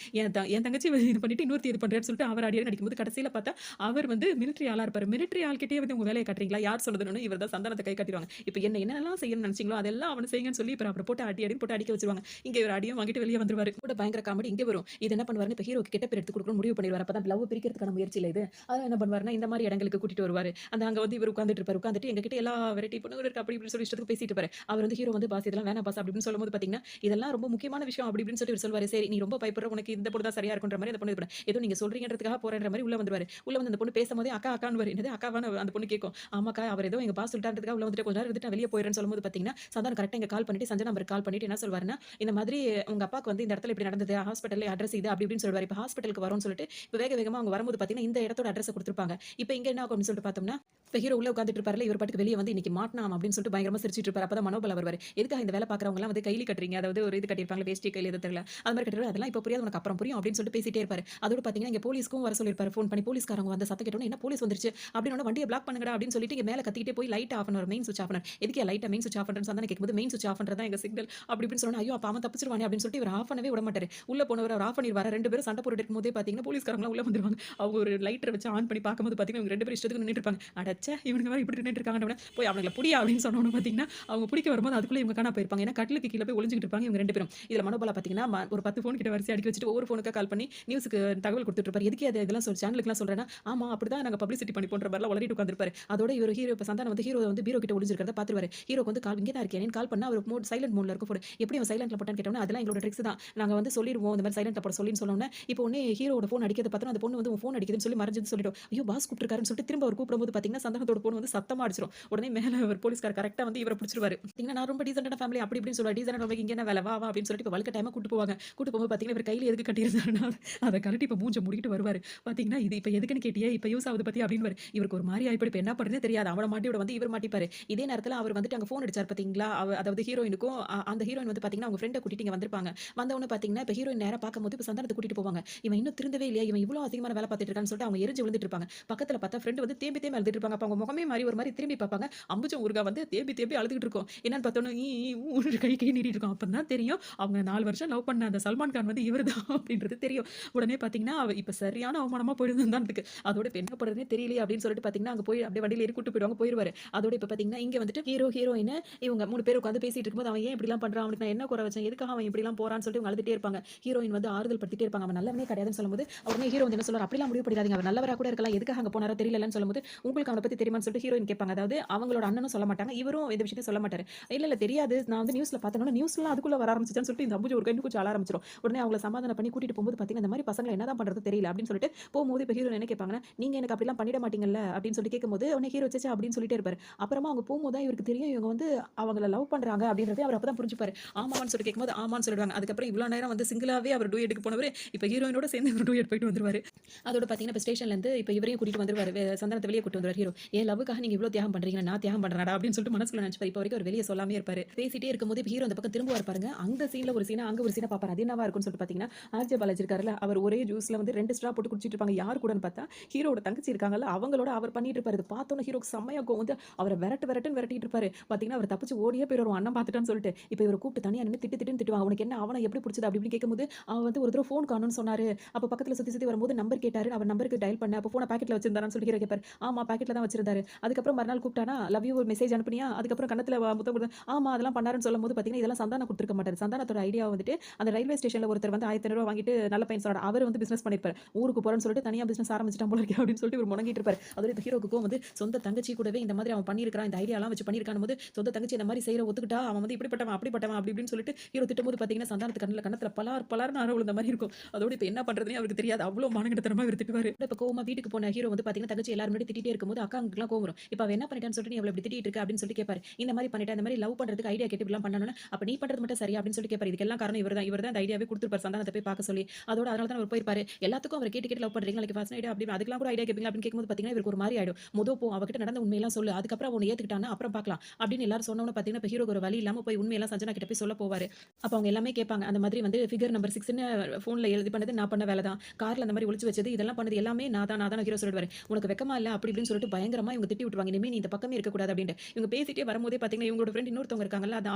S1: என் தங்கச்சி இது பண்ணிட்டு இன்னொருத்தி இது பண்றேன்னு சொல்லிட்டு அவர் அடியே நடிக்கும்போது கடைசியில பார்த்தா அவர் வந்து மிலிட்டரி ஆளா இருப்பாரு. மிலிட்டரி ஆள்கிட்டயே வந்து உங்க வேலையை காட்டுறீங்களா? யார் சொல்லுதுன்னு இவர் தான் சந்தானத்தை கை காட்டிடுவாங்க. இப்ப என்னென்னலாம் செய்யணும்னு நினைச்சீங்களோ அதெல்லாம் அவனை செய்யுங்கன்னு சொல்லி இப்ப அவரை போட்டு அடி அடின்னு போட்டு அடிக்க வச்சிருவாங்க. இங்க இவர் அடியும் வாங்கிட்டு வெளியே வந்துருவாரு. கூட பயங்கர காமெடி இங்க வரும். இது என்ன பண்ணுவாருன்னு இப்ப ஹீரோக்கு கெட்ட பேர் எடுத்து கொடுக்கணும் முடிவு பண்ணிடுவாரு. அப்பதான் லவ் பிரிக்கிறதுக்கான முயற்சியில இது. அதான் என்ன பண்ணுவாருன்னா இந்த மாதிரி இடங்களுக்கு கூட்டிட்டு வருவாரு. அங்க வந்து இவர் உட்கார்ந்துட்டு இருப்பாரு. உட்கார்ந்துட்டு எங்ககிட்ட எல்லா வெரைட்டி பொண்ணுங்க இருக்கு அப்படி இப்படின்னு சொல்லி இஷ்டத்துக்கு பேசிட்டு இருப்பாரு. அவர் வந்து ஹீரோ வந்து பாஸ் இதெல்லாம் வேணாம் பாஸ் அப்படின்னு சொல்லும்போது பாத்தீங்கன்னா இதெல்லாம் ரொம்ப முக்கியமான விஷயம் அப்படி இப்படின்னு சொல்லி இவர் சொல்வாரு. சரி நீ ரொம்ப பயப்படுற உனக்கு இந்த பொண்ணு தான் சரியா இருக்குன்ற மாதிரி அந்த பொண்ணு ஏதோ நீங்க சொல்றீங்கன்றதுக்காக போறேன்ற மாதிரி உள்ள வந்துருவாரு. உள்ள வந்து அந்த பொண்ணு பேசும்போதே அக்கா அக்கான்னு வரும். என்னது அக்காவான அந்த பொண்ணு கேட்கும். ஆமாக்கா அவர் ஏதோ எங்க பாஸ் சொல்லிட்டான்றதுக்காக உள்ள வந்துட்டு கொஞ்ச நேரம் இருந்துட்டு நான் வெளியே போயிடுறேன்னு சொல்லும்போது பாத்தீங்கன்னா சந்தானம் கரெக்டா இங்க கால் பண்ணிட்டு சஞ்சய் நம்பருக்கு கால் பண்ணிட்டு என்ன சொல்வாருன்னா இந்த மாதிரி உங்க அப்பாக்கு வந்து இந்த இடத்துல இப்படி நடந்தது ஹாஸ்பிட்டல்ல அட்ரஸ் இது அப்படி இப்படின்னு சொல்லுவாரு. இப்ப ஹாஸ்பிட்டலுக்கு வரும்னு சொல்லிட்டு இப்ப வேக வேகமா அவங்க வரும்போது பாத்தீங்கன்னா இந்த இடத்தோட அட்ரஸ் கொடுத்திருப்பாங்க. இப்ப இங்க என்ன ஆகும்னு சொல்லிட்டு பார்த்தோம்னா இப்ப ஹீரோ உள்ள உட்கார்ந்துட்டு இருப்பாருல இவர் பாட்டுக்கு வெளியே வந்து இன்னைக்கு மாட்டலாம் அப்படின்னு சொல்லிட்டு பயங்கரமா சிரிச்சிட்டு இருப்பாரு. அப்பதான் மனோபல வருவாரு. எதுக்காக இந்த வேலை பாக்குறவங்க எல்லாம் வந்து கைலி கட்டுறீங்க அதாவது ஒரு இது கட்டிருப்பாங்க வேஷ்டி கையில எது தெரியல அது மாதிரி கட்டுறது அதெல்லாம் இப்ப புரியாது உனக்கு அப்புறம் புரியும் அப்படின்னு சொல்லிட்டு பேசிட்டே இருப்பாரு. அதோட பாத்தீங்கன்னா இங்க போலீஸ்க்கும் வர சொல்லிருப்பாரு. ஃபோன் பண்ணி போலீஸ்காரங்க வந்து சத்தம் கேட்டோன்னு என்ன போலீஸ் வந்துருச்சு அப்படின்னு வண்டியை பிளாக் பண்ணுங்கடா அப்படின்னு சொல்லிட்டு இங்க மேல கத்திக்கிட்டே போய் லைட் ஆஃப் பண்ணுவார். மெயின் சுவிட்ச் ஆஃப் பண்ணார். எதுக்கு லைட்டா மெயின் சுவிட்ச் ஆஃப் பண்றேன்னு சந்தானம் கேட்கும்போது மெயின் சுவிட்ச் ஆஃப் பண்றதா எங்க சிக்னல் அப்படி இப்படின்னு சொன்னா ஐயோ அப்ப அவன் தப்பிச்சிருவானே அப்படின்னு சொல்லிட்டு இவர் ஆஃப் பண்ணவே விட மாட்டாரு. உள்ள போனவர் அவர் ஆஃப் பண்ணிடுவாரு. ரெண்டு பேரும் சண்டை போட்டுட்டு இருக்கும்போதே பாத்தீங்கன்னா போலீஸ்காரங்க உள்ள வந்துருவாங்க. அவங்க ஒரு லைட்டர் வச்சு ஆன் பண்ணி பார்க்கும்போது பாத்தீங்கன்னா இவங்க ரெண்டு பேரும் இஷ்டத்துக்கு நின்னுட்டு இருப்பாங்க. அடச்சே இவங்க வேற இப்படி நின்னுட்டு இருக்காங்க போய் அவங்களை புடியா அப்படின்னு சொன்னோன்னு பாத்தீங்கன்னா அவங்க பிடிக்க வரும்போது அதுக்குள்ள இவங்க காணா போயிருப்பாங்க. ஏன்னா கட்டிலுக்கு கீழே போய் ஒளிஞ்சிட்டு இருப்பாங்க இவங்க ரெண்டு பேரும். இதுல மனோபலா பாத்தீங்கன்னா ஒரு 10 ஃபோன் கிட்ட வரிசை அடிக்க வச்சுட்டு ஒவ்வொரு ஃபோனுக்கா கால் பண்ணி நியூஸ்க்கு தகவல் கொடுத்துட்டு இருப்பாரு. எதுக்கு அது இதெல்லாம் சேனலுக்குலாம் சொல்றேன்னா ஆமா அப்படிதான் நாங்க பப்ளிசிட்டி பண்ணி போன்ற மாதிரிலாம் உளறிட்டு உட்கார்ந்திருப்பாரு. அதோட இவர் ஹீரோ இப்ப சந்தானம் வந்து ஹீரோ வந்து பீரோ கிட்ட ஒளிஞ்சிருக்கிறத பாத்துருவாரு. ஹீரோக்கு வந்து கால் இங்கே தான் இருக்கேன் கால் பண்ணா அவர் மோட் சைலண்ட் மோட்ல இருக்கும் ஃபோன். எப்படி அவன் சைலண்ட்ல போட்டான்னு கேட்டோம்னா அதெல்லாம் எங்களோட ட்ரிக்ஸ் தான். நாங்க வந்து சொல்லிடுவோம் இந்த மாதிரி சைலண்ட்ல போட சொல்லின்னு சொன்னோம்னா இப்போ ஒண்ணே ஹீரோட ஃபோன் அடிக்கிறத பார்த்தா அந்த பொண்ணு வந்து உன் ஃபோன் அடிக்குதுன்னு சொல்லி மறைஞ்சது சொல்லிடும். ஐயோ பாஸ் கூப்பிட்டுருக்காருன்னு சொல்லிட்டு திரும்ப அவர் கூப்பிடும்போது பாத்தீங்கன்னா சந்தானத்தோட ஃபோன் வந்து சத்தமா அடிச்சிரும். உடனே மேல ஒரு போலீஸ்கார் கரெக்டா வந்து இவரை பிடிச்சிருவாரு. பாத்தீங்கன்னா நான் ரொம்ப டீசென்டான ஃபேமிலி அப்படி இப்படின்னு சொல்லுவாரு. டீசென்டான ஃபேமிலிக்கு இங்க என்ன வேலை வா வா அப்படின்னு சொல்லிட்டு இப்ப வழுக்க டைமா கூட்டு போவாங்க. கூட்டு போகும்போது பாத்தீங்கன்னா இவர் கையில எதுக்கு கட்டியிருந்தாருன்னா அதை கரெக்ட் இப்ப மூஞ்ச முடிக்கிட்டு வருவாரு. பாத்தீங்கன்னா இது இப்ப எதுக்குன்னு கேட்டியே இப்ப யூஸ் ஆகுது பத்தி அப்படின்னு இவருக்கு ஒரு மாதிரி ஆயிப்படி இப்ப என்ன பண்றதே தெரியாது. அவனை மாட்டியோட வந்து இவர் மாட்டிப்பாரு. இதே நேரத்துல அவர் வந்துட்டு அங்க ஃபோன் அடிச்சார் பாத்தீங்களா அதாவது ஹீரோயினுக்கும் அந்த ஹீரோயின் வந்து பாத்தீங்கன்னா அவங்க ஃப்ரெண்டை கூட்டிட்டு இங்க வந்திருப்பாங்க. வந்தவொன்னு பாத்தீங்கன்னா இப்ப ஹீரோயின் நேரா பார்க்கும்போது இப்ப சந்தானத்தை கூட்டிட்டு போவாங்க. இவன் இன்னும் திருந்தவே இல்லையா இவன் இவ்வளவு அதிகமான வேலை பார்த்துட்டு இருக்கான்னு சொல்லிட்டு அவங்க எரிஞ்சு விழுந்துட்டு இருப்பாங்க. பக்கத்துல பார்த்தா ஃப்ரெண்ட் வந்து தேம்பி தேம்பி அழுதுட்டு இருப்பாங்க. அப்ப அவங்க முகமே மாதிரி ஒரு மாதிரி திரும்பி பார்ப்பாங்க. அம்புஜம் ஊருகா வந்து தேம்பி தேம்பி அழுதுகிட்டு இருக்கும். என்னன்னு பார்த்தோன்னா கை கை நீட்டிட்டு இருக்கும். அப்பதான் தெரியும் அவங்க 4 வருஷம் லவ் பண்ண அந்த சல்மான் கான் வந்து இவர்தான் அப்படின்றது தெரியும். உடனே பாத்தீங்கன்னா இப்ப சரியான அவமானமா போயிடுது சந்தானத்துக்கு. அதோட இப்ப என்ன பண்றதுனே தெரியலையே அப்படின்னு சொல்லிட்டு பாத்தீங்கன்னா அங்க போய் அப்படியே வண்டியில ஏறி கூட்டு போயிடுவாங்க போயிருவாரு. அதோட இப்ப பாத்தீங்கன்னா இங்க வந்துட்டு ஹீரோ ஹீரோயின் இவங்க 3 பேர் உட்கார்ந்து பேசிட்டு இருக்கும்போது அவன் ஏன் இப்படி எல்லாம் பண்றான் அவனுக்கு நான் என்ன குறை வச்சேன் எதுக்காக அவன் இப்படி எல்லாம் போறான்னு சொல்லிட்டு இவங்க அழுதுட்டே இருப்பாங்க. ஹீரோயின் வந்து ஆறுதல் படுத்திட்டே இருப்பாங்க. அவன் நல்லவனே கிடையாதுன்னு சொல்லும்போது உடனே ஹீரோ வந்து என்ன சொல்றாரு அப்படிலாம் முடிவு பண்ணிடாதீங்க அவர் நல்லவரா கூட இருக்கலாம் எதுக்காக அங்க போனாரோ தெரியலன்னு சொல்லும்போது உங்களுக்கு அவனை பத்தி தெரியுமான்னு சொல்லிட்டு ஹீரோயின் கேட்பாங்க. அதாவது அவங்களோட அண்ணனும் சொல்ல மாட்டாங்க இவரும் இந்த விஷயத்தை சொல்ல மாட்டாரு. இல்ல தெரியாது நான் வந்து நியூஸ்ல பார்த்தேன்னா நியூஸ்லாம் அதுக்குள்ள வர ஆரம்பிச்சுன்னு சொல்லிட்டு இந்த அம்புஜ ஒரு கண்ணு கொஞ்சம் அழ ஆரம்பிச்சிடும். உடனே அவங்கள சமாதானம் பண்ணி கூட்டிட்டு போகும்போது பாத்தீங்கன்னா இந்த மாதிரி பசங்களை என்னதான் பண்றது தெரியல அப்படின்னு சொல்லிட்டு போகும்போது இப்ப ஹீரோ என்ன கேட்பாங்கன்னா நீங்க எனக்கு அப்படிலாம் பண்ணிட மாட்டீங்கல்ல அப்படின்னு சொல்லி கேட்கும்போது உடனே ஹீரோ சேச்சா அப்படின்னு சொல்லிட்டே இருப்பாரு. அப்புறமா அவங்க போகும்போது தான் இவருக்கு தெரியும் இவங்க வந்து அவங்கள லவ் பண்றாங்க அப்படின்றதே அவர் அப்பதான் புரிஞ்சுப்பாரு. ஆமான்னு சொல்லி கேட்கும்போது ஆமான்னு சொல்லிடுவாங்க. அதுக்கப்புறம் இவ்வளவு நேரம் வந்து சிங்கிளாவே அவர் டூயட்டுக்கு போனவர் இப்ப ஹீரோயினோட சேர்ந்து ஒரு டூயட் போயிட்டு வந்துருவாரு. அதோட பாத்தீங்கன்னா இப்ப ஸ்டேஷன்ல இருந்து இப்ப இவரையும் கூட்டிட்டு வந்துருவாரு. சந்தானத்தை வெளியே கூட்டு வந்துருவாரு ஹீரோ. ஏன் லவ்வுக்காக நீங்க இவ்வளவு தியாகம் பண்றீங்க நான் தியாகம் பண்றேன்டா அப்படின்னு சொல்லிட்டு மனசுக்குள்ள நினைச்சு இப்ப வரைக்கும் அவர் வெளியே சொல்லாமே இருப்பாரு. பேசிட்டே இருக்கும்போது இப்ப ஹீரோ அந்த பக்கம் திரும்புவார் பாருங்க. அந்த சீன்ல ஒரு சீனா அங்க ஒரு சீனா பாப்பாரு. அது என்னவா இருக்கும்னு சொல்லிட்டு பாத்தீங்கன்னா ஆர்ஜே பாலாஜி இருக்காருல்ல அவர் ஒரே ஜூஸ்ல வந்து 2 ஸ்ட்ரா போட்டு குடிச்சிட்டு இருப்பாங்க. யாரு கூடன்னு பார்த்தா ஹீரோட தங்கச்சி இருக்காங்கல்ல அவங்களோட அவர் பண்ணிட்டு இருப்பாரு. இது பார்த்தோன்னே ஹீரோக்கு செம்மையா கோவம் வந்து அவரை விரட்டுன்னு விரட்டிட்டு இருப்பாரு. பாத்தீங்கன்னா அவர் தப்பிச்சு ஓடியே போயிடுவார் அண்ணன் பார்த்துட்டான்னு சொல்லிட்டு. இப்ப இவர் கூப்பிட்டு தனியா நின்று திட்டுன்னு திட்டுவாங்க. அவனுக்கு என்ன அவனை எப்படி பிடிச்சது அப்படி இப்படி கேட்கும்போது அவன் வந்து ஒரு தடவை ஃபோன் காணும்னு சொன்னாரு. அப்ப பக்கத்துல சுத்தி சுத்தி வரும்போது நம்பர் கேட்டாரு. அவர் நம்பருக்கு டயல் பண்ண அப்ப போன பாக்கெட்ல வச்சிருந்தாரான்னு சொல்லி ஹீரோ கேட்பாரு. ஆமா பாக்கெட்ல தான் வச்சிருந்தாரு. அதுக்கப்புறம் மறுநாள் கூப்பிட்டானா லவ் யூ ஒரு மெசேஜ் அனுப்புனியா அதுக்கப்புறம் கன்னத்துல முத்தம் குடுத்து ஆமா அதெல்லாம் பண்ணாருன்னு சொல்லும்போது பார்த்தீங்கன்னா, இதெல்லாம் சந்தானம் குடுத்துருக்க மாட்டாரு. சந்தானத்தோட ஐடியா வந்துட்டு அந்த ரயில்வே ஸ்டேஷன்ல ஒருத்தர் வந்து ரூ. 1500 வாங்கிட்டு நல்ல பையன் சொன்னாரு. அவரு வந்து பிசினஸ் பண்ணியிருப்பாரு. ஊருக்கு போறேன்னு சொல்லிட்டு தனியா பிசினஸ் ஆரம்பிச்சுட்டான் போல இருக்கே அப்படின்னு சொல்லிட்டு இவரு முனங்கிட்டு இருப்பாரு. அதோட இந்த ஹீரோவுக்கும் வந்து சொந்த தங்கச்சி கூடவே இந்த மாதிரி அவன் பண்ணியிருக்கான். இந்த ஐடியாலாம் வச்சு பண்ணியிருக்கான்னும்போது, சொந்த தங்கச்சி இந்த மாதிரி செய்ற ஒத்துக்கிட்டா அவன் வந்து இப்படிப்பட்டவன், அப்படிப்பட்டவன் அப்படி இப்படின்னு சொல்லிட்டு ஹீரோ திட்டும்போது பார்த்தீங்கன்னா, சந்தானத்து கன்னத்துல பலார் பலார்ன்னு அற விழுந்த மாரி இருக்கும். அதோட இப்ப என்ன பண்றதுன்னே அவருக்கு தெரியாது. அவ்ளோ மானங்கெட்டத்தனமா இவரு திட்டுவாரு. இப்ப கோவமா வீட்டுக்கு போன ஹீரோ வந்து பார்த்தீங்கன்னா, தங்கச்சி எல்லாரும் முன்னாடி திட்டிட்டே இருக்கும்போது அக்காங்களுக்குலாம் கோவம் வரும். இப்ப அவ என்ன பண்ணிட்டான்னு சொல்லிட்டு நீ அவள இப்படி திட்டிட்டு இருக்க அப்படின்னு சொல்லி கேட்பாரு. இந்த மாதிரி பண்ணிட்டா, இந்த மாதிரி லவ் பண்றதுக்கு ஐடியா கேட்டு இப்படிலாம் பண்ணணும்னா, அப்ப நீ பண்றது மட்டும் சரியா அப்படின்னு சொல்லி கேட்பாரு. இதுக்கெல்லாம் காரணம் இவர்தான். இவர்தான் இந்த ஐடியாவே குடுத்திருப்பாரு சந்தானத்த போய் பார்க்க சொல்லி. அதோட அதனால தான் அவர் போயிருப்பாரு. எல்லாத்துக்கும் அவர கேட்டு கேட்டு லவ் பண்றீங்களா? லைக் ஃபர்ஸ்ட் நைட் அப்படி அதுக்கெல்லாம் கூட ஐடியா கேட்பீங்களா? அப்படின்னு கேட்கும்போது பார்த்தீங்கன்னா, இவருக்கு ஒரு மாரி ஆயிடும். போ அவகிட்ட நடந்த உண்மையெல்லாம் சொல்லு. அதுக்கப்புறம் அவ உன்ன ஏத்துக்கிட்டான்னா அப்புறம் பார்க்கலாம். அப்படின்னு எல்லாரும் சொன்னோனே பார்த்தீங்கன்னா, இப்ப ஹீரோக்கு ஒரு வழி இல்லாம போய் உண்மையெல்லாம் சஞ்சனா கிட்ட போய் சொல்ல போவாரு. அப்ப அவங்க எல்லாமே கேட்பாங்க. அந்த மாதிரி வந்து ஃபிகர் நம்பர் 6ன்னு ஃபோன்ல எழுதி பண்ணது நான் பண்ண வேலை தான். கார்ல அந்த மாதிரி ஒளிச்சு வச்சது இதெல்லாம் பண்ணது எல்லாமே நான் தான் ஹீரோ சொல்லிடுவாரு. உனக்கு வெட்கமா இல்ல? அப்படி இப்படின்னு சொல்லிட்டு பயங்கரமா இவங்க திட்டி விட்டுருவாங்க. இனிமே நீ இந்த பக்கமே இருக்கக்கூடாது அப்படின்ட்டு. இவங்க பேசிட்டே வரும்போதே பார்த்தீங்கன்னா, இவங்களோட ஃப்ரெண்ட் இன்னொருத்தவங்க இருக்காங்கல்ல, அந்த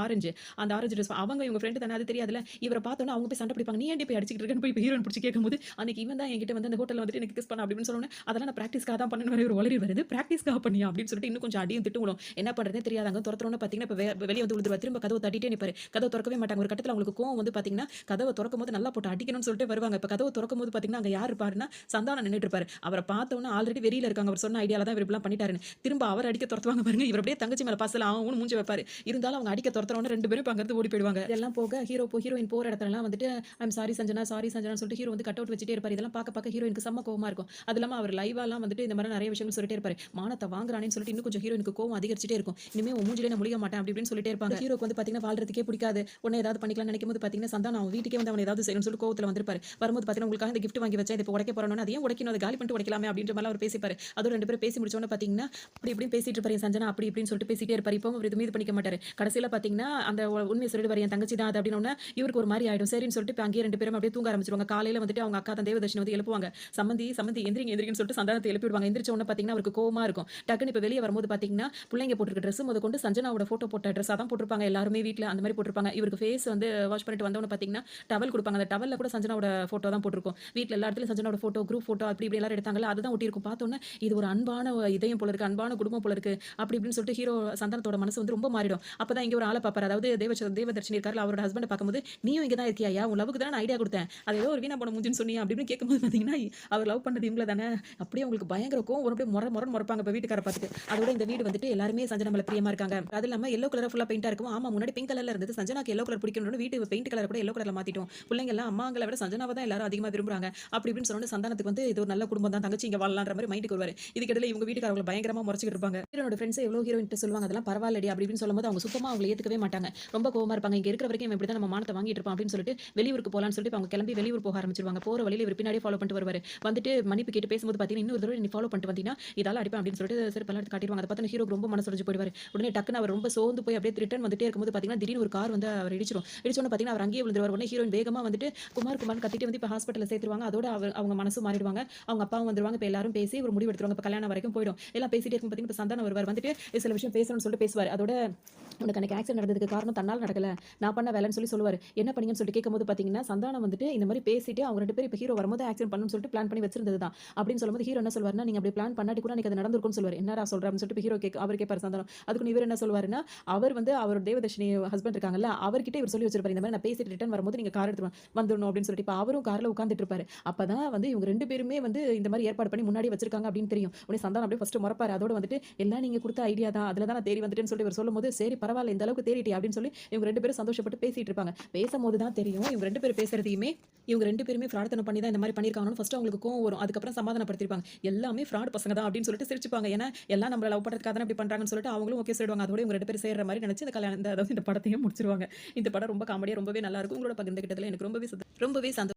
S1: ஆரஞ்சு ட்ரெஸ் அவங்க இவங்க ஃப்ரெண்ட் தானே அது தெரியாதுல்ல. இவர பார்த்தோனே அவங்க போய் சண்டை பிடிப்பாங்க. நீ ஏன்டி போய் அடிச்சிட்டு இருக்கன்னு போய் ஹீரோயின் புடிச்சு கேட்கும்போது, அன்னைக்கு இவன் தான் என்கிட்ட வந்து அந்த ஹோட்டல்ல வந்துட்டு எனக்கு கிஸ் பண்ணா அப்படி இப்படின்னு சொன்னோனே, அதெல்லாம் நான் பிராக்டிஸ்க்காக தான் பண்ணேன்னு இவரு உளறி வருது. பிராக்டிஸ்க்காக பண்ணியா அப்படின்னு சொல்லிட்டு இன்னும் கொஞ்சம் அடியும் திட்டும் விழும். என்ன பண்றதுன்னே தெரியாது. அங்க தொரத்துறோம்னு பார்த்தீங்கன்னா, இப்ப வெளிய வந்து விழுந்துருவாரு. திரும்ப கதவு தட்டிட்டே நிப்பாரு. கதவு தொறக்கவே மாட்டாங்க. ஒரு கட்டத்துல அவங்களுக்கு கோவம் வந்து பார்த்தீங்கன்னா, கதவ தொறக்கும்போது நல்லா போட்டு அடிக்கணும்னு சொல்லிட்டு வருவாங்க. இப்ப கதவு தொறக்கும்போது பார்த்தீங்கன்னா, அங்க யார் இருப்பாருன்னா, சந்தானம் நின்னுட்டு இருப்பாரு. அவர பார்த்தோனே ஆல்ரெடி வெறியில இருக்காங்க. அவர் சொன்ன ஐடியால தான் இவரு இப்படிலாம் பண்ணிட்டாருன்னு. திரும்ப அவர அடிக்க தொரத்துவாங்க பாருங்க. இவர் அப்படியே தங்கச்சி மேல பாசல ஆவுன்னு மூஞ்சி வைப்பாரு. இருந்தாலும் அவங்க அடிக்க தொரத்துறோம்னு 2 பேரும் இப்ப அங்கிருந்து ஓடி போயிடுவாங்க. இதெல்லாம் போக ஹீரோயின் போற இடத்துலலாம் வந்துட்டு ஐம் சாரி சஞ்சனா, சாரி சஞ்சனான்னு சொல்லிட்டு ஹீரோ வந்து கட் அவுட் வச்சுட்டே இருப்பாரு. இதெல்லாம் பார்க்க ஹீரோயினுக்கு செம்ம கோவமா இருக்கும். அது இல்லாம அவர் லைவாலாம் வந்துட்டு இந்த மாதிரி நிறைய விஷயங்கள் சொல்லிட்டே இருப்பாரு. மானத்த வாங்குறானேன்னு சொல்லிட்டு இன்னும் கொஞ்சம் ஹீரோயினுக்கு கோவம் அதிகரிச்சுட்டே இருக்கும். இனிமே உன் மூஞ்சிலே நான் முழிக்க மாட்டேன் அப்படி இப்படின்னு சொல்லிட்டே இருப்பாங்க. ஹீரோக்கு வந்து பார்த்தீங்கன்னா வாழ்றதுக்கே பிடிக்காது. உடனே ஏதாவது பண்ணிக்கலாம்னு நினைக்கும்போது பார்த்தீங்கன்னா, சந்தானம் அவன் வீட்டுக்கே வந்து அவன் ஏதாவது செய்யணும்னு சொல்லி கோவத்துல வந்திருப்பாரு. வரும்போது பார்த்தீங்கன்னா, உங்களுக்காக இந்த கிஃப்ட் வாங்கி வச்சேன். இத இப்போ உடைக்க போறேன்னு அது ஏன் உடைக்கணும்? அத காலி பண்ணிட்டு உடைக்கலாமே அப்படின்ற மாதிரி அவர் பேசிப்பாரு. அதோட 2 பேரும் பேசி முடிச்ச உடனே பார்த்தீங்கன்னா, அப்படி இப்படின்னு பேசிட்டு இருப்பாரு சஞ்சனா அப்படி இப்படின்னு சொல்லிட்டு பேசிட்டே இருப்பாரு. இப்போ அவர் எதுவுமே இது பண்ணிக்க மாட்டாரு. கடைசியில பார்த்தீங்கன்னா, அந்த உண்மைய சொல்லிடுவாரு. என் தங்கச்சி தான் அது அப்படின்னோனே இவருக்கு ஒரு மாரி ஆயிடும். சரின்னு சொல்லிட்டு இப்ப அங்கேயே 2 பேரும் அப்படியே தூங்க ஆரம்பிச்சுருவாங்க. காலையில வந்துட்டு அவங்க அக்கா தான் தேவதர்ஷினி வந்து எழுப்புவாங்க. சம்மந்தி எந்திரிங்கன்னு சொல்லிட்டு சந்தானத்த எழுப்பி விடுவாங்க. எந்திரிச்ச உடனே பார்த்தீங்கன்னா, அவருக்கு கோவமா இருக்கும். டக்குன்னு இப்ப வெளிய வரும்போது பார்த்தீங்கன்னா, புள்ளைங்க போட்டிருக்க ட்ரெஸ் முதற்கொண்டு சஞ்சனாவோட ஃபோட்டோ போட்ட ட்ரெஸ்ஸா தான் போட்டிருப்பாங்க. எல்லாருமே வீட்ல அந்த மாரி போட்டிருப்பாங்க. இவருக்கு ஃபேஸ் வந்து வாஷ் பண்ணிட்டு வந்தவொடனே பார்த்தீங்கன்னா, டவல் குடுப்பாங்க. அந்த டவல்ல கூட சஞ்சனாவோட ஃபோட்டோ தான் போட்டிருக்கும். வீட்ல எல்லா இடத்துலயும் சஞ்சனாவோட ஃபோட்டோ, குரூப் ஃபோட்டோ அப்படி இப்படி எல்லாரும் எடுத்தாங்கல்ல, அதுதான் ஒட்டியிருக்கும். பார்த்தோனே இது ஒரு அன்பான இதயம் போல இருக்கு, அன்பான குடும்பம் போல இருக்கு. அப்படி இப்படின்னு சொல்லிட்டு ஹீரோ சந்தானத்தோட மனசு வந்து ரொம்ப மாறிடும். அப்பதான் இங்க ஒரு ஆள பார்ப்பாரு. அதாவது தேவதர்ஷினி இருக்கார்ல, அவரோட ஹஸ்பண்ட பார்க்கும்போது, நீயும் இங்க தான் இருக்கியாயா? உன் லவ்வுக்கு தானே நான் ஐடியா குடுத்தேன். அது ஏதோ ஒரு வீணா போன மூஞ்சின்னு சொன்னியே அப்படி இப்படின்னு கேட்கும்போது பார்த்தீங்கன்னா, அவர் லவ் பண்ணது இவங்கள தானே. அப்படியே அவங்களுக்கு பயங்கர கோவம் வரும். அப்படியே மொறன்னு மொறப்பாங்க இப்ப வீட்டுக்கார பார்த்துட்டு. அதோட இந்த வீடு வந்துட்டு எல்லாருமே சஞ்சனா மேல பிரியமா இருக்காங்க. அது இல்லாம எல்லோ கலர் ஃபுல்லா பெயிண்டா இருக்கும். ஆமா முன்னாடி பிங்க் கலர்ல இருந்தது. சஞ்சனாக்கு எல்லோ கலர் பிடிக்கும்னு வீட்டு பெயிண்ட் கலர் கூட எல்லோ கலர்ல மாத்திட்டோம். புள்ளைங்க எல்லாம் அம்மாங்கள விட சஞ்சனாவ தான் எல்லாரும் அதிகமா விரும்புறாங்க. அப்படி இப்படின்னு சொன்னோனே சந்தானத்துக்கு வந்து இது ஒரு நல்ல குடும்பம் தான். தங்கச்சி இங்க வாழலான்ற மாரி மைண்டுக்கு வருவாரு. இதுக்கிடையில இவங்க வீட்டுக்காரவங்கள பயங்கரமா முறைச்சுக்கிட்டு இருப்பாங்க. ஹீரோனோட ஃப்ரெண்ட்ஸ் எவ்வளோ ஹீரோயின்ட்ட சொல்லுவாங்க. அதெல்லாம் பரவாயில்லடி அப்படி இப்படின்னு சொல்லும்போது அவங்க சுத்தமா அவங்கள ஏத்துக்கவே மாட்டாங்க. ரொம்ப கோவமா இருப்பாங்க. இங்க இருக்கிற வரைக்கும் இவன் இப்படி தான் நம்ம மானத்த வாங்கிட்டு இருப்பான் அப்படின்னு சொல்லிட்டு வெளியூருக்கு போலான்னு சொல்லிட்டு அவங்க கிளம்பி வெளியூர் போக ஆரம்பிச்சிருவாங்க. போற வழியில இவர் பின்னாடியே ஃபாலோ பண்ணிட்டு வருவாரு. வந்துட்டு மன்னிப்பு கேட்டு பேசும்போது பார்த்தீங்கன்னா, இன்னொரு தடவை நீ ஃபாலோ பண்ணிட்டு வந்தீன்னா இதால அடிப்பேன் அப்படின்னு சொல்லிட்டு செருப்பெல்லாம் எடுத்து காட்டிடுவாங்க. அத பார்த்து ஹீரோக்கு ரொம்ப மனசு உடைஞ்சு போயிடுவாரு. உடனே டக்குன்னு அவர் ரொம்ப சோர்ந்து போய் அப்படியே ரிட்டர்ன் வந்துட்டே இருக்கும்போது பார்த்தீங்கன்னா, திடீர்னு ஒரு கார் வந்து அவர் இடிச்சிரும். இடிச்சோனே பார்த்தீங்கன்னா, அவர் அங்கேயே விழுந்துருவாரு. உடனே ஹீரோயின் வேகமா வந்துட்டு குமார்னு கத்திட்டு வந்து இப்ப ஹாஸ்பிட்டல்ல சேர்த்துருவாங்க. அதோட அவங்க மனசும் மாறிடுவாங்க. அவங்க அப்பாவும் வந்துருவாங்க. இப்ப எல்லாரும் பேசி ஒரு முடிவு எடுத்துருவாங்க. இப்ப கல்யாணம் வரைக்கும் போயிடும். எல்லாம் பேசிட்டே இருக்கும் பார்த்தீங்கன்னா, இப்ப சந்தானம் வருவார். வந்துட்டு சில விஷயம் பேசணும்னு சொல்லிட்டு பேசுவாரு. அதோட உனக்கு அன்னைக்கு ஆக்சிடென்ட் நடந்ததுக்கு காரணம் தன்னால நடக்கல. நான் பண்ண வேலைன்னு சொல்லுவாரு. என்ன பண்ணீங்கன்னு சொல்லிட்டு கேட்கும்போது பார்த்தீங்கன்னா, சந்தானம் வந்துட்டு இந்த மாரி பேசிட்டு அவங்க 2 பேரும் இப்ப ஹீரோ வரும்போது ஆக்சிடென்ட் பண்ணணும்னு சொல்லிட்டு பிளான் பண்ணி வச்சிருந்தது தான். அப்படின்னு சொல்லும்போது ஹீரோ என்ன சொல்வாருன்னா, நீங்க அப்படி பிளான் பண்ணாட்டி கூட அன்னைக்கு அது நடந்திருக்கும்னு சொல்லுவாரு. என்னடா சொல்ற அப்படின்னு சொல்லிட்டு ஹீரோ அவர் கேட்பாரு சந்தானம். அதுக்கு இவர் என்ன சொல்வாருன்னா, அவர் வந்து அவர் தேவதர்ஷினி ஹஸ்பண்ட் இருக்காங்கல்ல, அவர்கிட்ட இவர் சொல்லி வச்சிருப்பாரு. இந்த மாரி நான் பேசிட்டு ரிட்டர்ன் வரும்போது நீங்க கார் எடுத்துட்டு வந்துரணும் அப்படின்னு சொல்லிட்டு. இப்ப அவரும் கார்ல உட்கார்ந்துட்டு இருப்பாரு. அப்பதான் வந்து இவங்க 2 பேருமே வந்து இந்த மாரி ஏற்பாடு பண்ணி முன்னாடி வச்சிருக்காங்க அப்படின்னு தெரியும். உடனே சந்தானம் அப்படியே ஃபர்ஸ்ட் முறைப்பாரு. அதோட வந்துட்டு எல்லாம் நீங்க குடுத்த ஐடியா தான். அதுல தான் நான் தேறி வந்துட்டேன்னு சொல்லிட்டு இவர் சொல்லும்போது, சரி பரவாயில்ல இந்த அளவுக்கு தேறிட்டே அப்படின்னு சொல்லி இவங்க 2 பேரும் சந்தோஷப்பட்டு பேசிட்டு இருப்பாங்க. பேசும்போது தான் தெரியும் இவங்க 2 பேரும் பேசுறதையுமே இவங்க 2 பேருமே ஃப்ராட்தனம் பண்ணி தான் இந்த மாரி பண்ணியிருக்காங்கன்னு ஃபர்ஸ்ட் அவங்களுக்கு கோவம் வரும். அதுக்கப்புறம் சமாதானப்படுத்திருப்பாங்க. எல்லாமே ஃப்ராட் பசங்க தான் அப்படின்னு சொல்லிட்டு சிரிச்சுப்பாங்க. ஏன்னா எல்லாம் நம்மள லவ் பண்றதுக்காக தானே இப்படி பண்றாங்கன்னு சொல்லிட்டு அவங்களும் ஓகே சொல்லிடுவாங்க. அதோட இவங்க 2 பேரும் சேர்ற மாரி நினைச்சு இந்த கல்யாணம் அதாவது இந்த படத்தையும் முடிச்சிருவாங்க. இந்த படம் ரொம்ப காமெடியா ரொம்பவே நல்லா இருக்கும். உங்களோட பகிர்ந்துகிட்டதுல எனக்கு ரொம்பவே சந்தோஷம்.